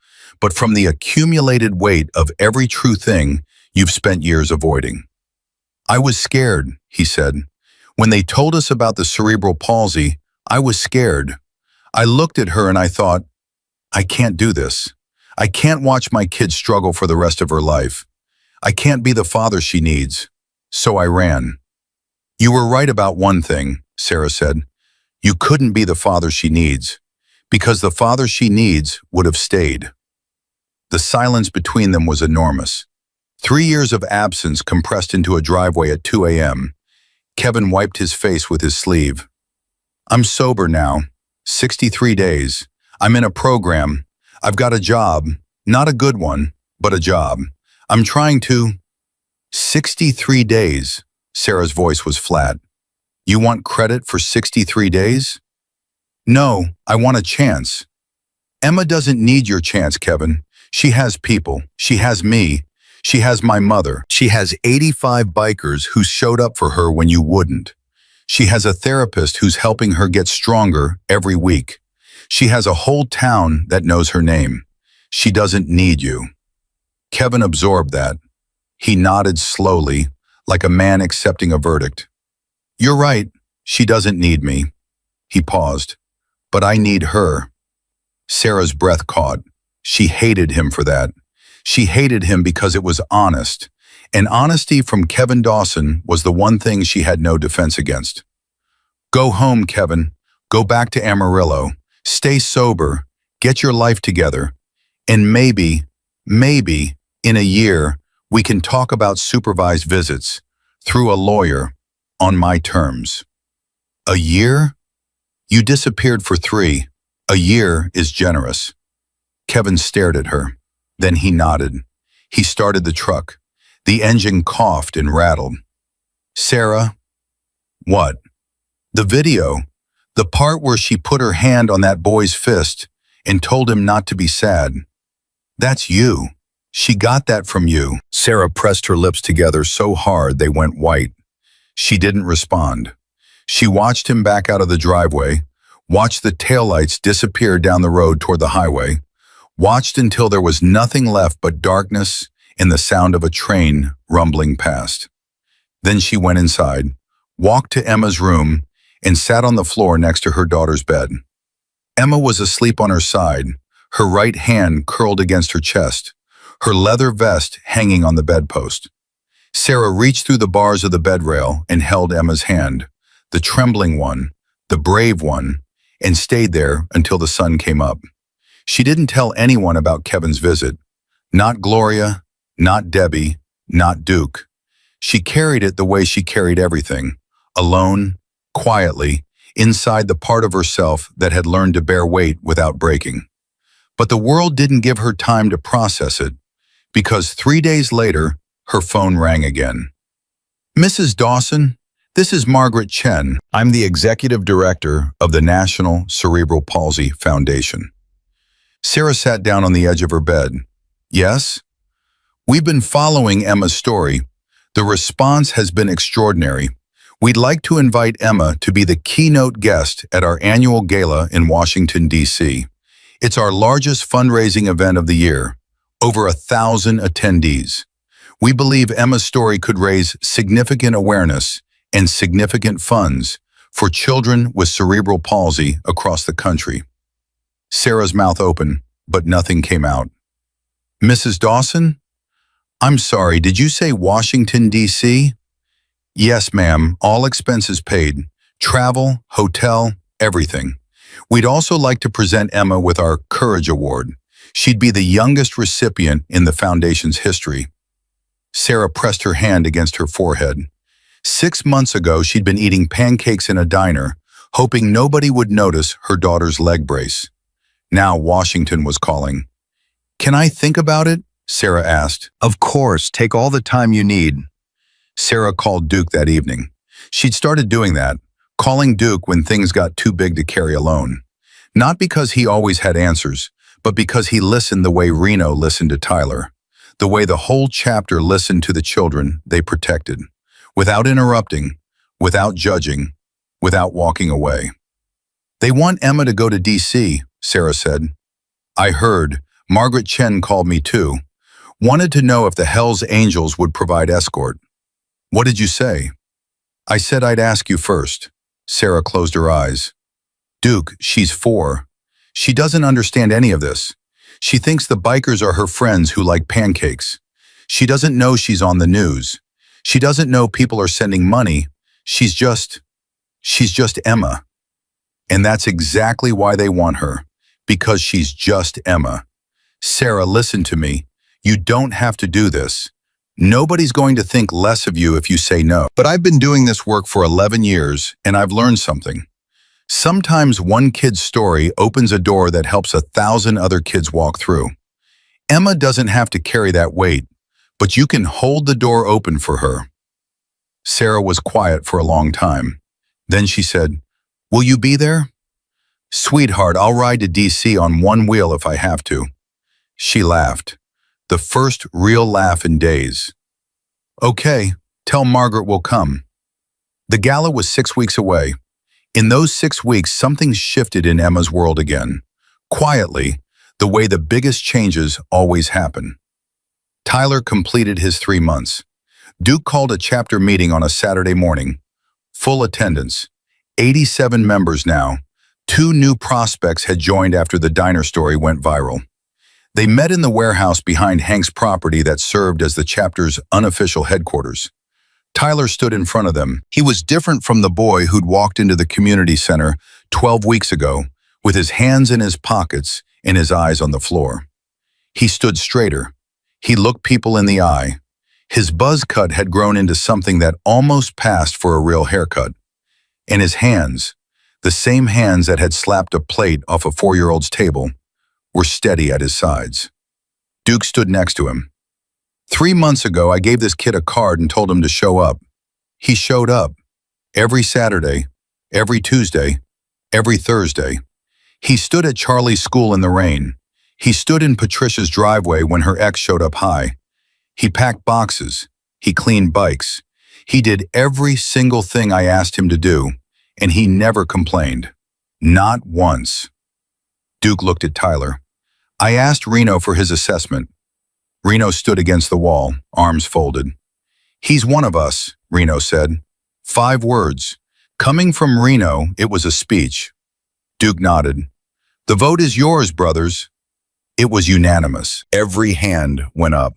but from the accumulated weight of every true thing you've spent years avoiding. I was scared, he said. When they told us about the cerebral palsy, I was scared. I looked at her and I thought, I can't do this. I can't watch my kid struggle for the rest of her life. I can't be the father she needs. So I ran. You were right about one thing, Sarah said. You couldn't be the father she needs, because the father she needs would have stayed. The silence between them was enormous. 3 years of absence compressed into a driveway at 2 a.m. Kevin wiped his face with his sleeve. I'm sober now. 63 days. I'm in a program. I've got a job. Not a good one, but a job. I'm trying to... 63 days. Sarah's voice was flat. You want credit for 63 days? No, I want a chance. Emma doesn't need your chance, Kevin. She has people. She has me. She has my mother. She has 85 bikers who showed up for her when you wouldn't. She has a therapist who's helping her get stronger every week. She has a whole town that knows her name. She doesn't need you. Kevin absorbed that. He nodded slowly, like a man accepting a verdict. You're right, she doesn't need me. He paused. But I need her. Sarah's breath caught. She hated him for that. She hated him because it was honest. And honesty from Kevin Dawson was the one thing she had no defense against. Go home, Kevin. Go back to Amarillo. Stay sober. Get your life together. And maybe, in a year, we can talk about supervised visits, through a lawyer, on my terms. A year? You disappeared for 3. A year is generous. Kevin stared at her. Then he nodded. He started the truck. The engine coughed and rattled. Sarah? What? The video. The part where she put her hand on that boy's fist and told him not to be sad. That's you. She got that from you. Sarah pressed her lips together so hard they went white. She didn't respond. She watched him back out of the driveway, watched the taillights disappear down the road toward the highway, watched until there was nothing left but darkness and the sound of a train rumbling past. Then she went inside, walked to Emma's room, and sat on the floor next to her daughter's bed. Emma was asleep on her side, her right hand curled against her chest, her leather vest hanging on the bedpost. Sarah reached through the bars of the bed rail and held Emma's hand, the trembling one, the brave one, and stayed there until the sun came up. She didn't tell anyone about Kevin's visit. Not Gloria, not Debbie, not Duke. She carried it the way she carried everything, alone, quietly, inside the part of herself that had learned to bear weight without breaking. But the world didn't give her time to process it, because 3 days later, her phone rang again. Mrs. Dawson, this is Margaret Chen. I'm the executive director of the National Cerebral Palsy Foundation. Sarah sat down on the edge of her bed. Yes? We've been following Emma's story. The response has been extraordinary. We'd like to invite Emma to be the keynote guest at our annual gala in Washington, D.C. It's our largest fundraising event of the year. Over 1,000 attendees. We believe Emma's story could raise significant awareness and significant funds for children with cerebral palsy across the country. Sarah's mouth opened, but nothing came out. Mrs. Dawson? I'm sorry, did you say Washington, D.C.? Yes, ma'am, all expenses paid. Travel, hotel, everything. We'd also like to present Emma with our Courage Award. She'd be the youngest recipient in the foundation's history. Sarah pressed her hand against her forehead. 6 months ago, she'd been eating pancakes in a diner, hoping nobody would notice her daughter's leg brace. Now Washington was calling. Can I think about it? Sarah asked. Of course, take all the time you need. Sarah called Duke that evening. She'd started doing that, calling Duke when things got too big to carry alone. Not because he always had answers, but because he listened the way Reno listened to Tyler, the way the whole chapter listened to the children they protected, without interrupting, without judging, without walking away. "They want Emma to go to D.C., Sarah said. "I heard. Margaret Chen called me too. Wanted to know if the Hells Angels would provide escort." "What did you say?" "I said I'd ask you first." Sarah closed her eyes. "Duke, she's 4. She doesn't understand any of this. She thinks the bikers are her friends who like pancakes. She doesn't know she's on the news. She doesn't know people are sending money. She's just Emma. And that's exactly why they want her, because she's just Emma. Sarah, listen to me. You don't have to do this. Nobody's going to think less of you if you say no. But I've been doing this work for 11 years, and I've learned something. Sometimes one kid's story opens a door that helps 1,000 other kids walk through. Emma doesn't have to carry that weight, but you can hold the door open for her." Sarah was quiet for a long time. Then she said, "Will you be there?" "Sweetheart, I'll ride to D.C. on one wheel if I have to." She laughed, the first real laugh in days. "Okay, tell Margaret we'll come." The gala was 6 weeks away. In those 6 weeks, something shifted in Emma's world again. Quietly, the way the biggest changes always happen. Tyler completed his 3 months. Duke called a chapter meeting on a Saturday morning. Full attendance. 87 members now. 2 new prospects had joined after the diner story went viral. They met in the warehouse behind Hank's property that served as the chapter's unofficial headquarters. Tyler stood in front of them. He was different from the boy who'd walked into the community center 12 weeks ago, with his hands in his pockets and his eyes on the floor. He stood straighter. He looked people in the eye. His buzz cut had grown into something that almost passed for a real haircut. And his hands, the same hands that had slapped a plate off a 4-year-old's table, were steady at his sides. Duke stood next to him. 3 months ago, I gave this kid a card and told him to show up. He showed up. Every Saturday, every Tuesday, every Thursday. He stood at Charlie's school in the rain. He stood in Patricia's driveway when her ex showed up high. He packed boxes. He cleaned bikes. He did every single thing I asked him to do, and he never complained. Not once. Duke looked at Tyler. I asked Reno for his assessment. Reno stood against the wall, arms folded. He's one of us, Reno said. 5 words. Coming from Reno, it was a speech. Duke nodded. The vote is yours, brothers. It was unanimous. Every hand went up.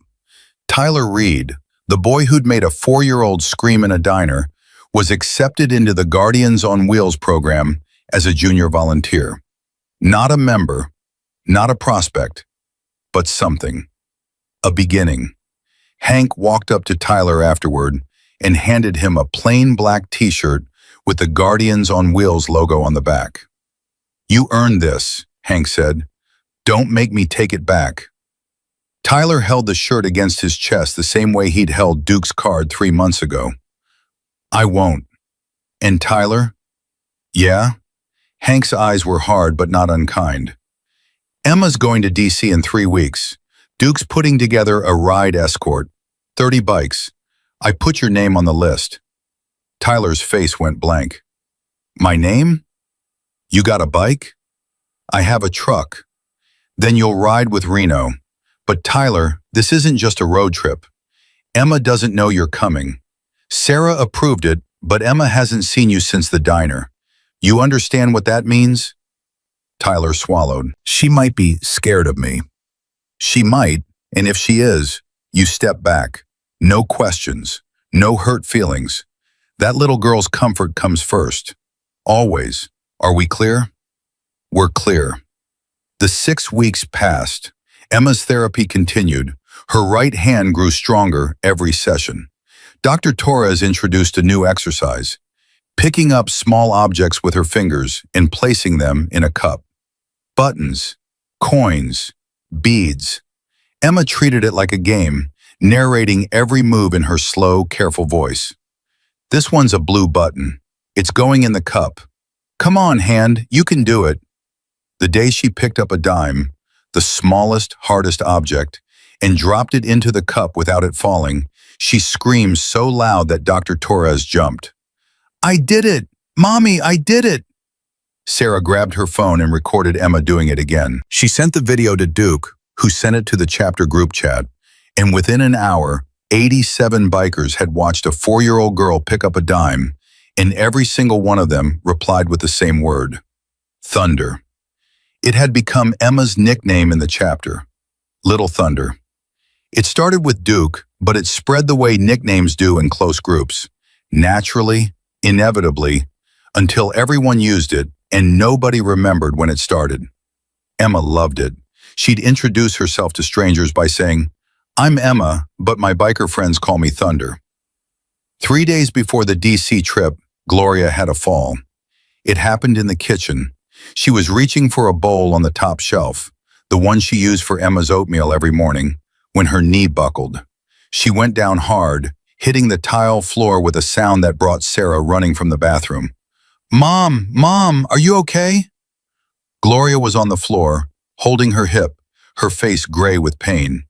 Tyler Reed, the boy who'd made a 4-year-old scream in a diner, was accepted into the Guardians on Wheels program as a junior volunteer. Not a member, not a prospect, but something. A beginning. Hank walked up to Tyler afterward and handed him a plain black t-shirt with the Guardians on Wheels logo on the back. You earned this, Hank said. Don't make me take it back. Tyler held the shirt against his chest the same way he'd held Duke's card 3 months ago. I won't. And Tyler? Yeah? Hank's eyes were hard but not unkind. Emma's going to D.C. in 3 weeks. Duke's putting together a ride escort. 30 bikes. I put your name on the list. Tyler's face went blank. My name? You got a bike? I have a truck. Then you'll ride with Reno. But Tyler, this isn't just a road trip. Emma doesn't know you're coming. Sarah approved it, but Emma hasn't seen you since the diner. You understand what that means? Tyler swallowed. She might be scared of me. She might, and if she is, you step back. No questions, no hurt feelings. That little girl's comfort comes first. Always. Are we clear? We're clear. The 6 weeks passed. Emma's therapy continued. Her right hand grew stronger every session. Dr. Torres introduced a new exercise, picking up small objects with her fingers and placing them in a cup. Buttons, coins, beads. Emma treated it like a game, narrating every move in her slow, careful voice. This one's a blue button. It's going in the cup. Come on, hand, you can do it. The day she picked up a dime, the smallest, hardest object, and dropped it into the cup without it falling. She screamed so loud that Dr. Torres jumped. "I did it! Mommy, I did it!" Sarah grabbed her phone and recorded Emma doing it again. She sent the video to Duke, who sent it to the chapter group chat, and within an hour, 87 bikers had watched a 4-year-old girl pick up a dime, and every single one of them replied with the same word: Thunder. It had become Emma's nickname in the chapter, Little Thunder. It started with Duke, but it spread the way nicknames do in close groups, naturally, inevitably, until everyone used it and nobody remembered when it started. Emma loved it. She'd introduce herself to strangers by saying, "I'm Emma, but my biker friends call me Thunder." 3 days before the DC trip, Gloria had a fall. It happened in the kitchen. She was reaching for a bowl on the top shelf, the one she used for Emma's oatmeal every morning, when her knee buckled. She went down hard, hitting the tile floor with a sound that brought Sarah running from the bathroom. Mom, are you okay?" Gloria was on the floor, holding her hip, her face gray with pain.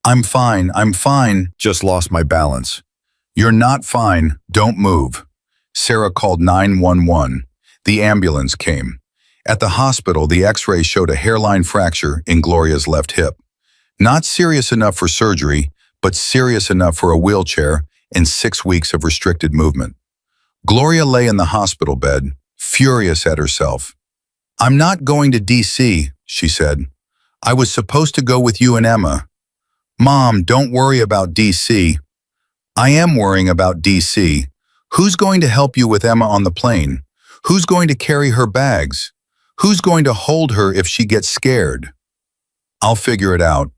I'm fine. Just lost my balance." "You're not fine. Don't move." Sarah called 911. The ambulance came. At the hospital, the x-ray showed a hairline fracture in Gloria's left hip. Not serious enough for surgery, but serious enough for a wheelchair and 6 weeks of restricted movement. Gloria lay in the hospital bed, furious at herself. "I'm not going to DC, she said. "I was supposed to go with you and Emma." "Mom, don't worry about DC." "I am worrying about DC. Who's going to help you with Emma on the plane? Who's going to carry her bags? Who's going to hold her if she gets scared?" "I'll figure it out."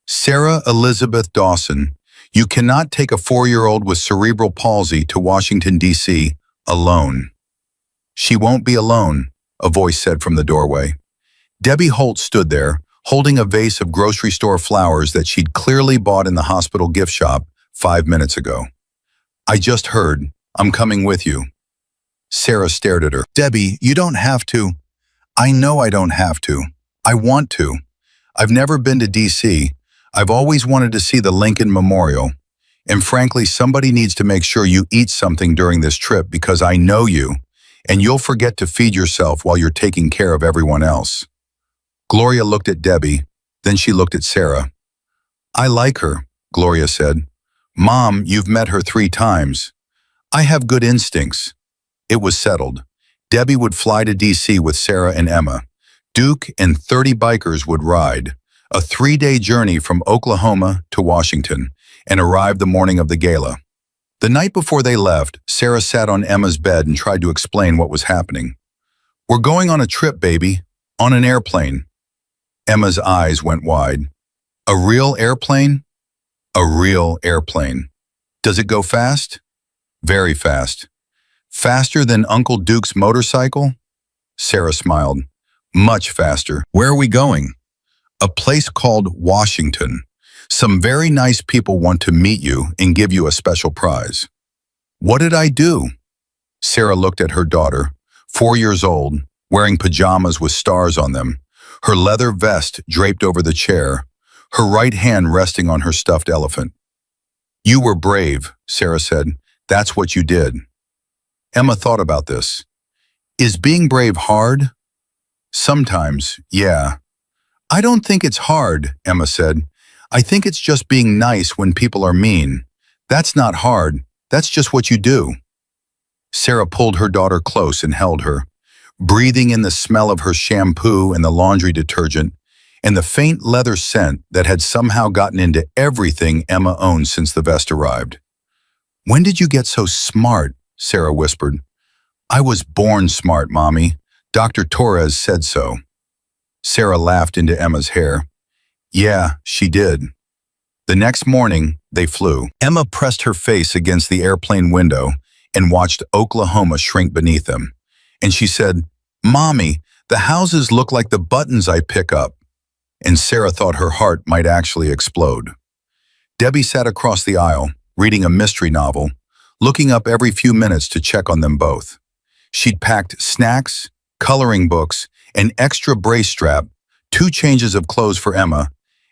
Sarah Elizabeth Dawson, you cannot take a 4-year-old with cerebral palsy to Washington, D.C. alone. "She won't be alone," a voice said from the doorway. Debbie Holt stood there, holding a vase of grocery store flowers that she'd clearly bought in the hospital gift shop 5 minutes ago. "I just heard. I'm coming with you." Sarah stared at her. "Debbie, you don't have to." "I know I don't have to. I want to. I've never been to D.C. I've always wanted to see the Lincoln Memorial. And frankly, somebody needs to make sure you eat something during this trip because I know you, and you'll forget to feed yourself while you're taking care of everyone else." Gloria looked at Debbie, then she looked at Sarah. "I like her," Gloria said. "Mom, you've met her 3 times. I have good instincts." It was settled. Debbie would fly to D.C. with Sarah and Emma. Duke and 30 bikers would ride, a 3-day journey from Oklahoma to Washington, and arrive the morning of the gala. The night before they left, Sarah sat on Emma's bed and tried to explain what was happening. "We're going on a trip, baby, on an airplane." Emma's eyes went wide. "A real airplane?" "A real airplane." "Does it go fast?" "Very fast." "Faster than Uncle Duke's motorcycle?" Sarah smiled. "Much faster." "Where are we going?" "A place called Washington. Some very nice people want to meet you and give you a special prize." "What did I do?" Sarah looked at her daughter, 4 years old, wearing pajamas with stars on them, her leather vest draped over the chair, her right hand resting on her stuffed elephant. "You were brave," Sarah said. "That's what you did." Emma thought about this. "Is being brave hard?" "Sometimes, yeah." "I don't think it's hard," Emma said. "I think it's just being nice when people are mean. That's not hard. That's just what you do." Sarah pulled her daughter close and held her, breathing in the smell of her shampoo and the laundry detergent, and the faint leather scent that had somehow gotten into everything Emma owned since the vest arrived. "When did you get so smart?" Sarah whispered. "I was born smart, Mommy. Dr. Torres said so." Sarah laughed into Emma's hair. "Yeah, she did." The next morning, they flew. Emma pressed her face against the airplane window and watched Oklahoma shrink beneath them. And she said, "Mommy, the houses look like the buttons I pick up." And Sarah thought her heart might actually explode. Debbie sat across the aisle, reading a mystery novel, looking up every few minutes to check on them both. She'd packed snacks, coloring books, an extra brace strap, 2 changes of clothes for Emma,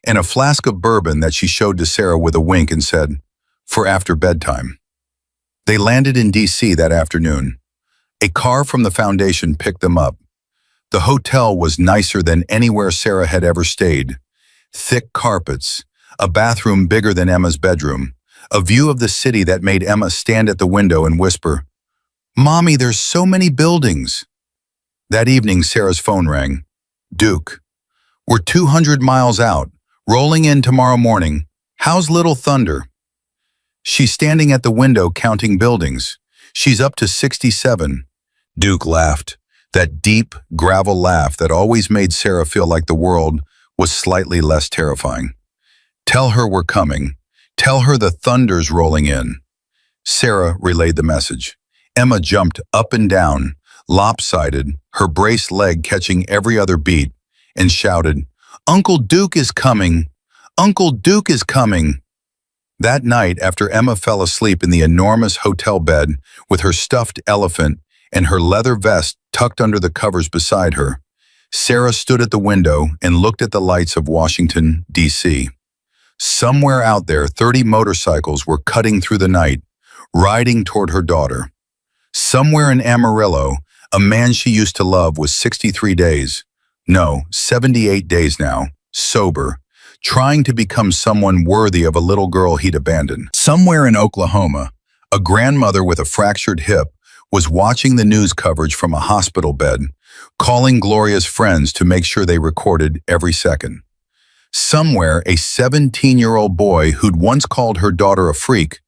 and a flask of bourbon that she showed to Sarah with a wink and said, "For after bedtime." They landed in D.C. that afternoon. A car from the foundation picked them up. The hotel was nicer than anywhere Sarah had ever stayed. Thick carpets, a bathroom bigger than Emma's bedroom, a view of the city that made Emma stand at the window and whisper, "Mommy, there's so many buildings." That evening, Sarah's phone rang. "Duke, we're 200 miles out, rolling in tomorrow morning. How's Little Thunder?" "She's standing at the window counting buildings. She's up to 67. Duke laughed, that deep, gravel laugh that always made Sarah feel like the world was slightly less terrifying. "Tell her we're coming. Tell her the thunder's rolling in." Sarah relayed the message. Emma jumped up and down, lopsided, her braced leg catching every other beat, and shouted, "Uncle Duke is coming! Uncle Duke is coming!" That night, after Emma fell asleep in the enormous hotel bed with her stuffed elephant and her leather vest tucked under the covers beside her, Sarah stood at the window and looked at the lights of Washington, D.C. Somewhere out there, 30 motorcycles were cutting through the night, riding toward her daughter. Somewhere in Amarillo, a man she used to love was 63 days, no, 78 days now, sober, trying to become someone worthy of a little girl he'd abandoned. Somewhere in Oklahoma, a grandmother with a fractured hip was watching the news coverage from a hospital bed, calling Gloria's friends to make sure they recorded every second. Somewhere, a 17-year-old boy who'd once called her daughter a freak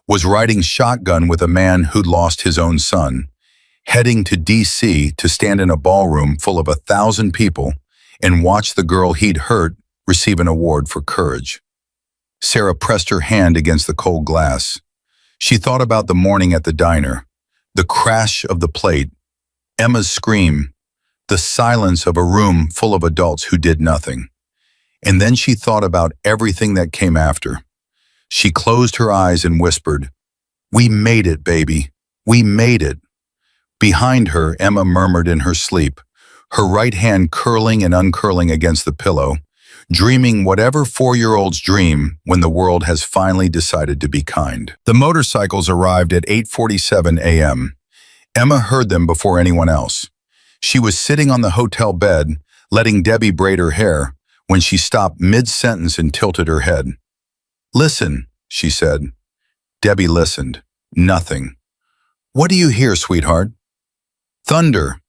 was riding shotgun with a man who'd lost his own son, heading to D.C. to stand in a ballroom full of 1,000 people and watch the girl he'd hurt receive an award for courage. Sarah pressed her hand against the cold glass. She thought about the morning at the diner, the crash of the plate, Emma's scream, the silence of a room full of adults who did nothing. And then she thought about everything that came after. She closed her eyes and whispered, "We made it, baby. We made it." Behind her, Emma murmured in her sleep, her right hand curling and uncurling against the pillow, dreaming whatever 4-year-olds dream when the world has finally decided to be kind. The motorcycles arrived at 8:47 a.m. Emma heard them before anyone else. She was sitting on the hotel bed, letting Debbie braid her hair, when she stopped mid-sentence and tilted her head. "Listen," she said. Debbie listened. Nothing. "What do you hear, sweetheart?" "Thunder."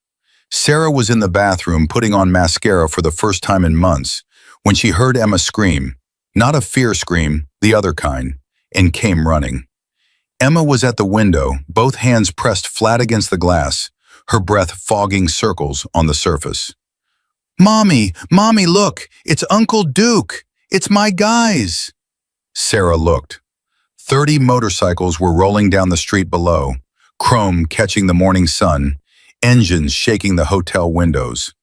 Sarah was in the bathroom putting on mascara for the first time in months when she heard Emma scream, not a fear scream, the other kind, and came running. Emma was at the window, both hands pressed flat against the glass, her breath fogging circles on the surface. "Mommy, Mommy, look, it's Uncle Duke. It's my guys." Sarah looked. 30 motorcycles were rolling down the street below, chrome catching the morning sun, engines shaking the hotel windows.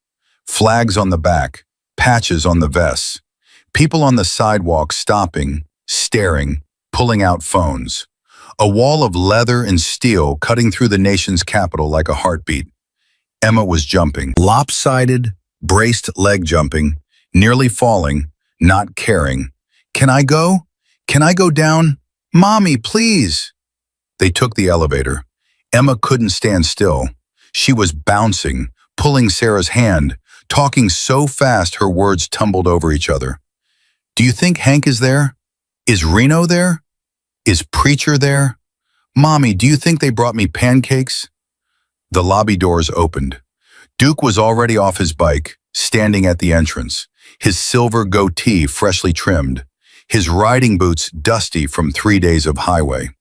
Flags on the back, patches on the vests. People on the sidewalk stopping, staring, pulling out phones. A wall of leather and steel cutting through the nation's capital like a heartbeat. Emma was jumping. Lopsided, braced leg jumping, nearly falling, not caring. "Can I go? Can I go down? Mommy, please." They took the elevator. Emma couldn't stand still. She was bouncing, pulling Sarah's hand, talking so fast her words tumbled over each other. "Do you think Hank is there? Is Reno there? Is Preacher there? Mommy, do you think they brought me pancakes?" The lobby doors opened. Duke was already off his bike, standing at the entrance, his silver goatee freshly trimmed, his riding boots dusty from 3 days of highway.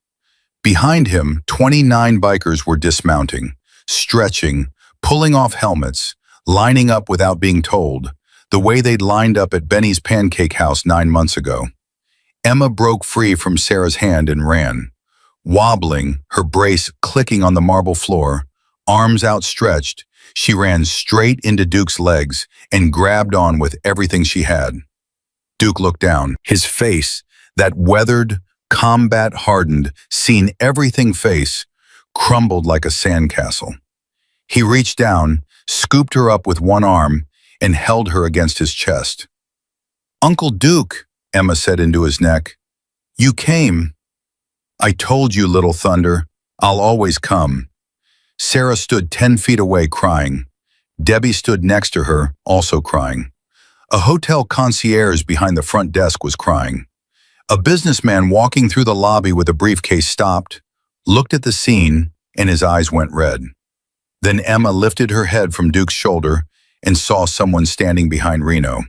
Behind him, 29 bikers were dismounting, stretching, pulling off helmets, lining up without being told, the way they'd lined up at Benny's Pancake House 9 months ago. Emma broke free from Sarah's hand and ran. Wobbling, her brace clicking on the marble floor, arms outstretched, she ran straight into Duke's legs and grabbed on with everything she had. Duke looked down. His face, that weathered, combat-hardened, seen-everything face, crumbled like a sandcastle. He reached down, scooped her up with one arm, and held her against his chest. "Uncle Duke," Emma said into his neck. "You came." "I told you, little thunder. I'll always come." Sarah stood 10 feet away crying. Debbie stood next to her, also crying. A hotel concierge behind the front desk was crying. A businessman walking through the lobby with a briefcase stopped, looked at the scene, and his eyes went red. Then Emma lifted her head from Duke's shoulder and saw someone standing behind Reno.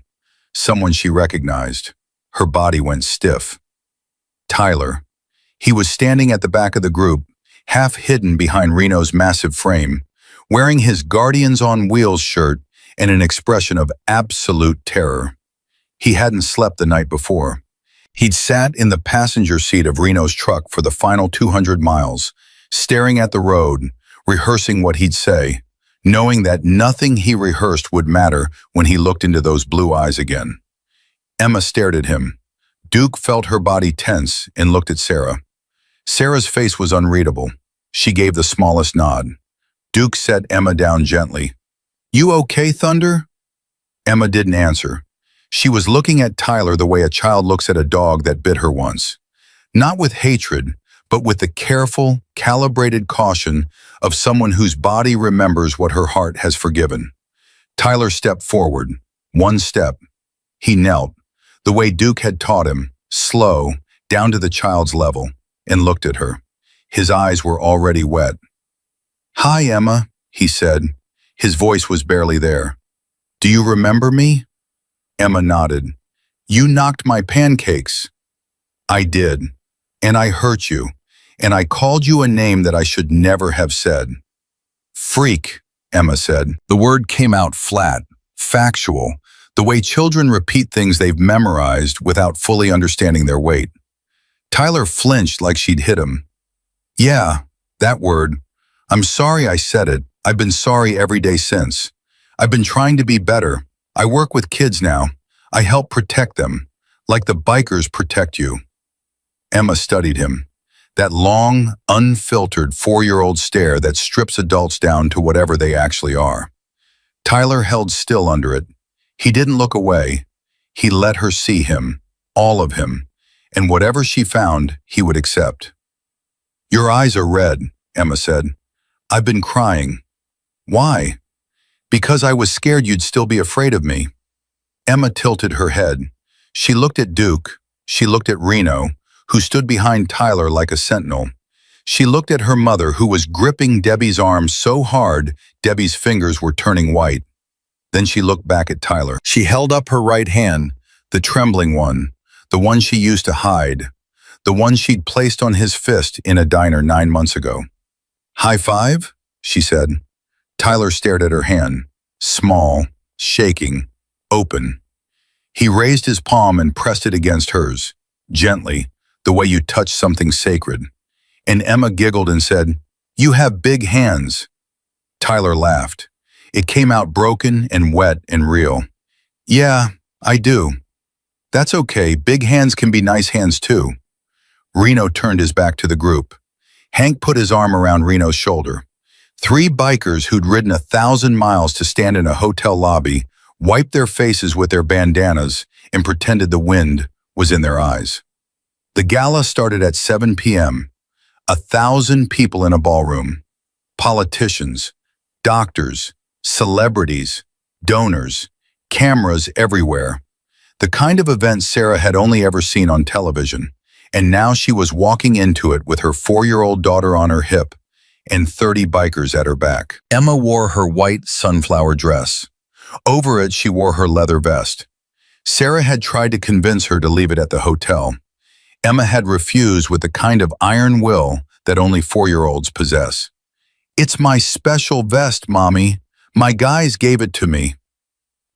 Someone she recognized. Her body went stiff. Tyler. He was standing at the back of the group, half hidden behind Reno's massive frame, wearing his Guardians on Wheels shirt and an expression of absolute terror. He hadn't slept the night before. He'd sat in the passenger seat of Reno's truck for the final 200 miles, staring at the road, rehearsing what he'd say, knowing that nothing he rehearsed would matter when he looked into those blue eyes again. Emma stared at him. Duke felt her body tense and looked at Sarah. Sarah's face was unreadable. She gave the smallest nod. Duke set Emma down gently. "You okay, Thunder?" Emma didn't answer. She was looking at Tyler the way a child looks at a dog that bit her once. Not with hatred, but with the careful, calibrated caution of someone whose body remembers what her heart has forgiven. Tyler stepped forward, one step. He knelt, the way Duke had taught him, slow, down to the child's level, and looked at her. His eyes were already wet. "Hi, Emma," he said. His voice was barely there. "Do you remember me?" Emma nodded. "You knocked my pancakes." "I did. And I hurt you. And I called you a name that I should never have said." "Freak," Emma said. The word came out flat, factual, the way children repeat things they've memorized without fully understanding their weight. Tyler flinched like she'd hit him. "Yeah, that word. I'm sorry I said it. I've been sorry every day since. I've been trying to be better. I work with kids now. I help protect them, like the bikers protect you." Emma studied him. That long, unfiltered 4-year-old stare that strips adults down to whatever they actually are. Tyler held still under it. He didn't look away. He let her see him, all of him, and whatever she found, he would accept. "Your eyes are red," Emma said. "I've been crying." "Why?" "Because I was scared you'd still be afraid of me." Emma tilted her head. She looked at Duke. She looked at Reno, who stood behind Tyler like a sentinel. She looked at her mother, who was gripping Debbie's arm so hard Debbie's fingers were turning white. Then she looked back at Tyler. She held up her right hand, the trembling one, the one she used to hide, the one she'd placed on his fist in a diner 9 months ago. "High five?" she said. Tyler stared at her hand, small, shaking, open. He raised his palm and pressed it against hers, gently, the way you touch something sacred. And Emma giggled and said, "You have big hands." Tyler laughed. It came out broken and wet and real. "Yeah, I do." "That's okay. Big hands can be nice hands too." Reno turned his back to the group. Hank put his arm around Reno's shoulder. 3 bikers who'd ridden 1,000 miles to stand in a hotel lobby wiped their faces with their bandanas and pretended the wind was in their eyes. The gala started at 7 p.m. 1,000 people in a ballroom. Politicians, doctors, celebrities, donors, cameras everywhere. The kind of event Sarah had only ever seen on television, and now she was walking into it with her 4-year-old daughter on her hip and 30 bikers at her back. Emma wore her white sunflower dress. Over it, she wore her leather vest. Sarah had tried to convince her to leave it at the hotel. Emma had refused with the kind of iron will that only 4-year-olds possess. "It's my special vest, Mommy. My guys gave it to me."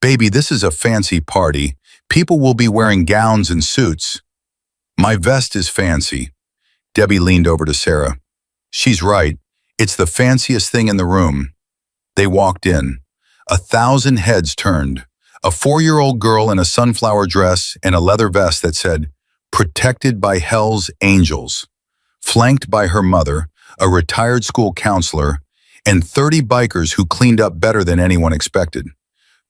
"Baby, this is a fancy party. People will be wearing gowns and suits." "My vest is fancy." Debbie leaned over to Sarah. "She's right. It's the fanciest thing in the room." They walked in. 1,000 heads turned. A 4-year-old girl in a sunflower dress and a leather vest that said, "Protected by Hell's Angels," flanked by her mother, a retired school counselor, and 30 bikers who cleaned up better than anyone expected.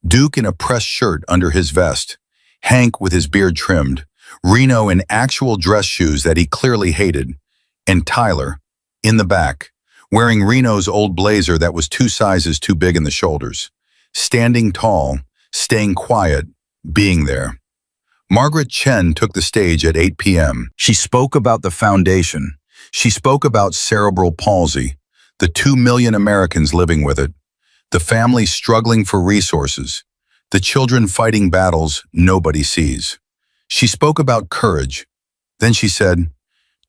Duke in a pressed shirt under his vest, Hank with his beard trimmed, Reno in actual dress shoes that he clearly hated, and Tyler, in the back, wearing Reno's old blazer that was 2 sizes too big in the shoulders, standing tall, staying quiet, being there. Margaret Chen took the stage at 8 p.m. She spoke about the foundation. She spoke about cerebral palsy, the 2 million Americans living with it, the families struggling for resources, the children fighting battles nobody sees. She spoke about courage. Then she said,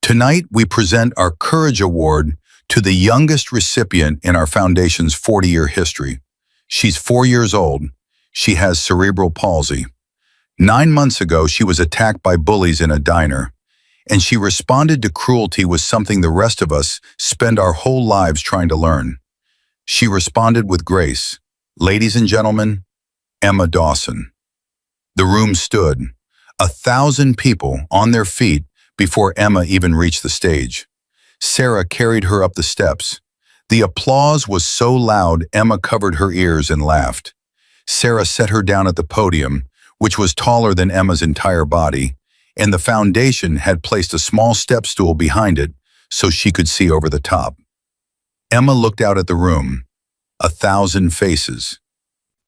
"Tonight we present our Courage Award to the youngest recipient in our foundation's 40-year history. She's 4 years old. She has cerebral palsy. 9 months ago, she was attacked by bullies in a diner, and she responded to cruelty with something the rest of us spend our whole lives trying to learn. She responded with grace. Ladies and gentlemen, Emma Dawson." The room stood, 1,000 people on their feet before Emma even reached the stage. Sarah carried her up the steps. The applause was so loud, Emma covered her ears and laughed. Sarah set her down at the podium, which was taller than Emma's entire body, and the foundation had placed a small step stool behind it so she could see over the top. Emma looked out at the room. 1,000 faces.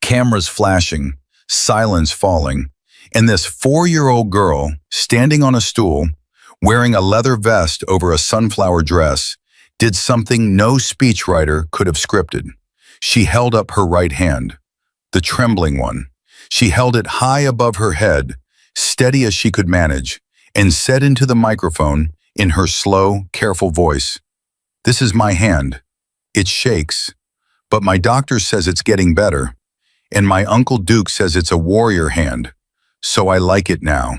Cameras flashing, silence falling, and this 4-year-old girl, standing on a stool, wearing a leather vest over a sunflower dress, did something no speechwriter could have scripted. She held up her right hand, the trembling one. She held it high above her head, steady as she could manage, and said into the microphone in her slow, careful voice, "This is my hand. It shakes, but my doctor says it's getting better, and my Uncle Duke says it's a warrior hand, so I like it now."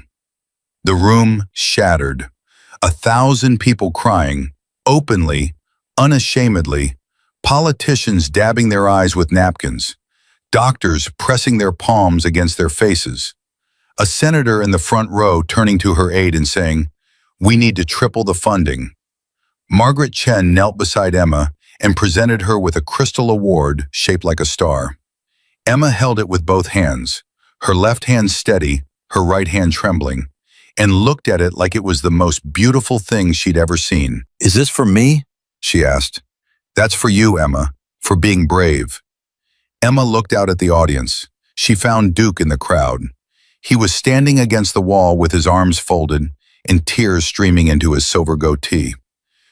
The room shattered. 1,000 people crying, openly, unashamedly, politicians dabbing their eyes with napkins, doctors pressing their palms against their faces, a senator in the front row turning to her aide and saying, "We need to triple the funding." Margaret Chen knelt beside Emma and presented her with a crystal award shaped like a star. Emma held it with both hands, her left hand steady, her right hand trembling, and looked at it like it was the most beautiful thing she'd ever seen. "Is this for me?" she asked. "That's for you, Emma, for being brave." Emma looked out at the audience. She found Duke in the crowd. He was standing against the wall with his arms folded and tears streaming into his silver goatee.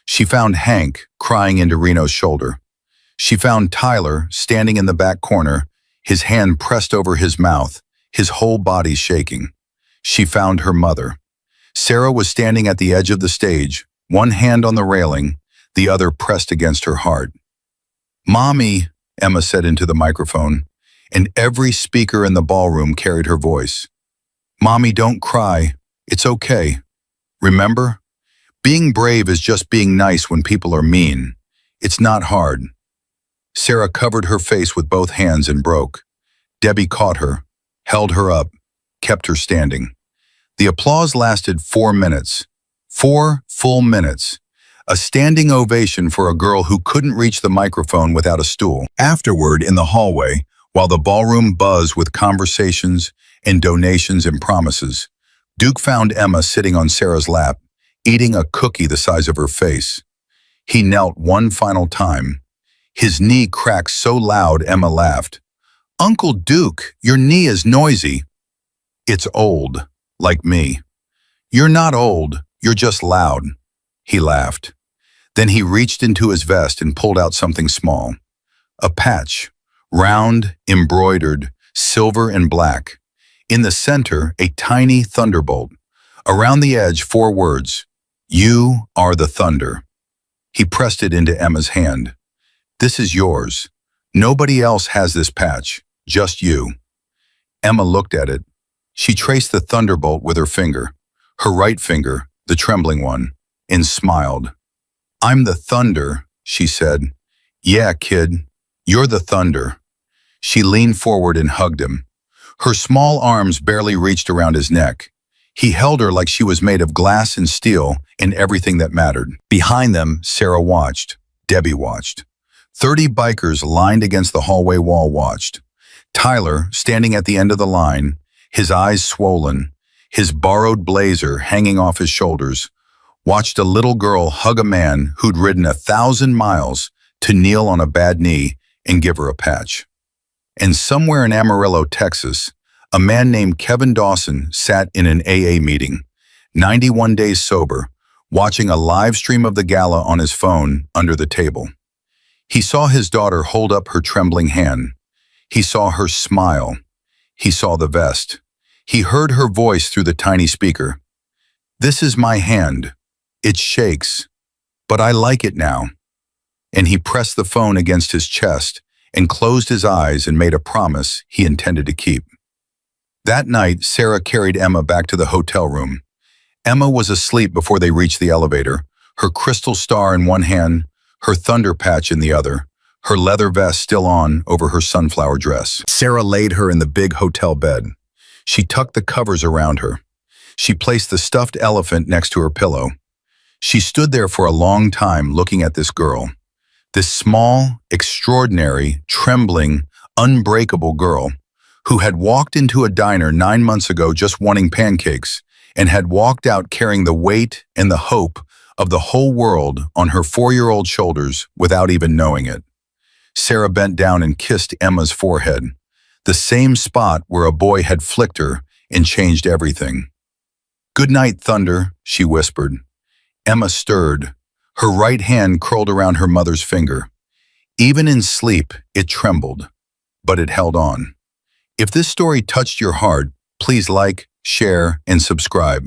She found Hank crying into Reno's shoulder. She found Tyler standing in the back corner, his hand pressed over his mouth, his whole body shaking. She found her mother. Sarah was standing at the edge of the stage, one hand on the railing, the other pressed against her heart. "Mommy," Emma said into the microphone, and every speaker in the ballroom carried her voice. "Mommy, don't cry. It's okay. Remember? Being brave is just being nice when people are mean. It's not hard." Sarah covered her face with both hands and broke. Debbie caught her, held her up, kept her standing. The applause lasted 4 minutes. 4 full minutes. A standing ovation for a girl who couldn't reach the microphone without a stool. Afterward, in the hallway, while the ballroom buzzed with conversations and donations and promises, Duke found Emma sitting on Sarah's lap, eating a cookie the size of her face. He knelt one final time. His knee cracked so loud Emma laughed. "Uncle Duke, your knee is noisy." "It's old, like me." "You're not old, you're just loud." He laughed. Then he reached into his vest and pulled out something small. A patch, round, embroidered, silver and black. In the center, a tiny thunderbolt. Around the edge, 4 words, "You are the thunder." He pressed it into Emma's hand. "This is yours. Nobody else has this patch, just you." Emma looked at it. She traced the thunderbolt with her finger, her right finger, the trembling one, and smiled. "I'm the thunder," she said. "Yeah, kid, you're the thunder." She leaned forward and hugged him. Her small arms barely reached around his neck. He held her like she was made of glass and steel and everything that mattered. Behind them, Sarah watched. Debbie watched. 30 bikers lined against the hallway wall watched. Tyler, standing at the end of the line, his eyes swollen, his borrowed blazer hanging off his shoulders, watched a little girl hug a man who'd ridden 1,000 miles to kneel on a bad knee and give her a patch. And somewhere in Amarillo, Texas, a man named Kevin Dawson sat in an AA meeting, 91 days sober, watching a live stream of the gala on his phone under the table. He saw his daughter hold up her trembling hand. He saw her smile. He saw the vest. He heard her voice through the tiny speaker. "This is my hand. It shakes, but I like it now." And he pressed the phone against his chest and closed his eyes and made a promise he intended to keep. That night, Sarah carried Emma back to the hotel room. Emma was asleep before they reached the elevator, her crystal star in one hand, her thunder patch in the other, her leather vest still on over her sunflower dress. Sarah laid her in the big hotel bed. She tucked the covers around her. She placed the stuffed elephant next to her pillow. She stood there for a long time looking at this girl. This small, extraordinary, trembling, unbreakable girl who had walked into a diner 9 months ago just wanting pancakes and had walked out carrying the weight and the hope of the whole world on her 4-year-old shoulders without even knowing it. Sarah bent down and kissed Emma's forehead, the same spot where a boy had flicked her and changed everything. "Good night, Thunder," she whispered. Emma stirred. Her right hand curled around her mother's finger. Even in sleep, it trembled, but it held on. If this story touched your heart, please like, share, and subscribe.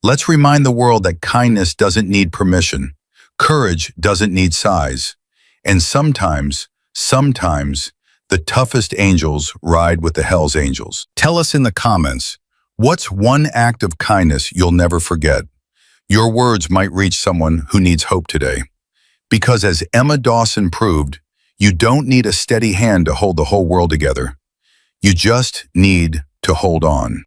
Let's remind the world that kindness doesn't need permission. Courage doesn't need size. And sometimes, the toughest angels ride with the Hell's Angels. Tell us in the comments, what's one act of kindness you'll never forget? Your words might reach someone who needs hope today. Because as Emma Dawson proved, you don't need a steady hand to hold the whole world together. You just need to hold on.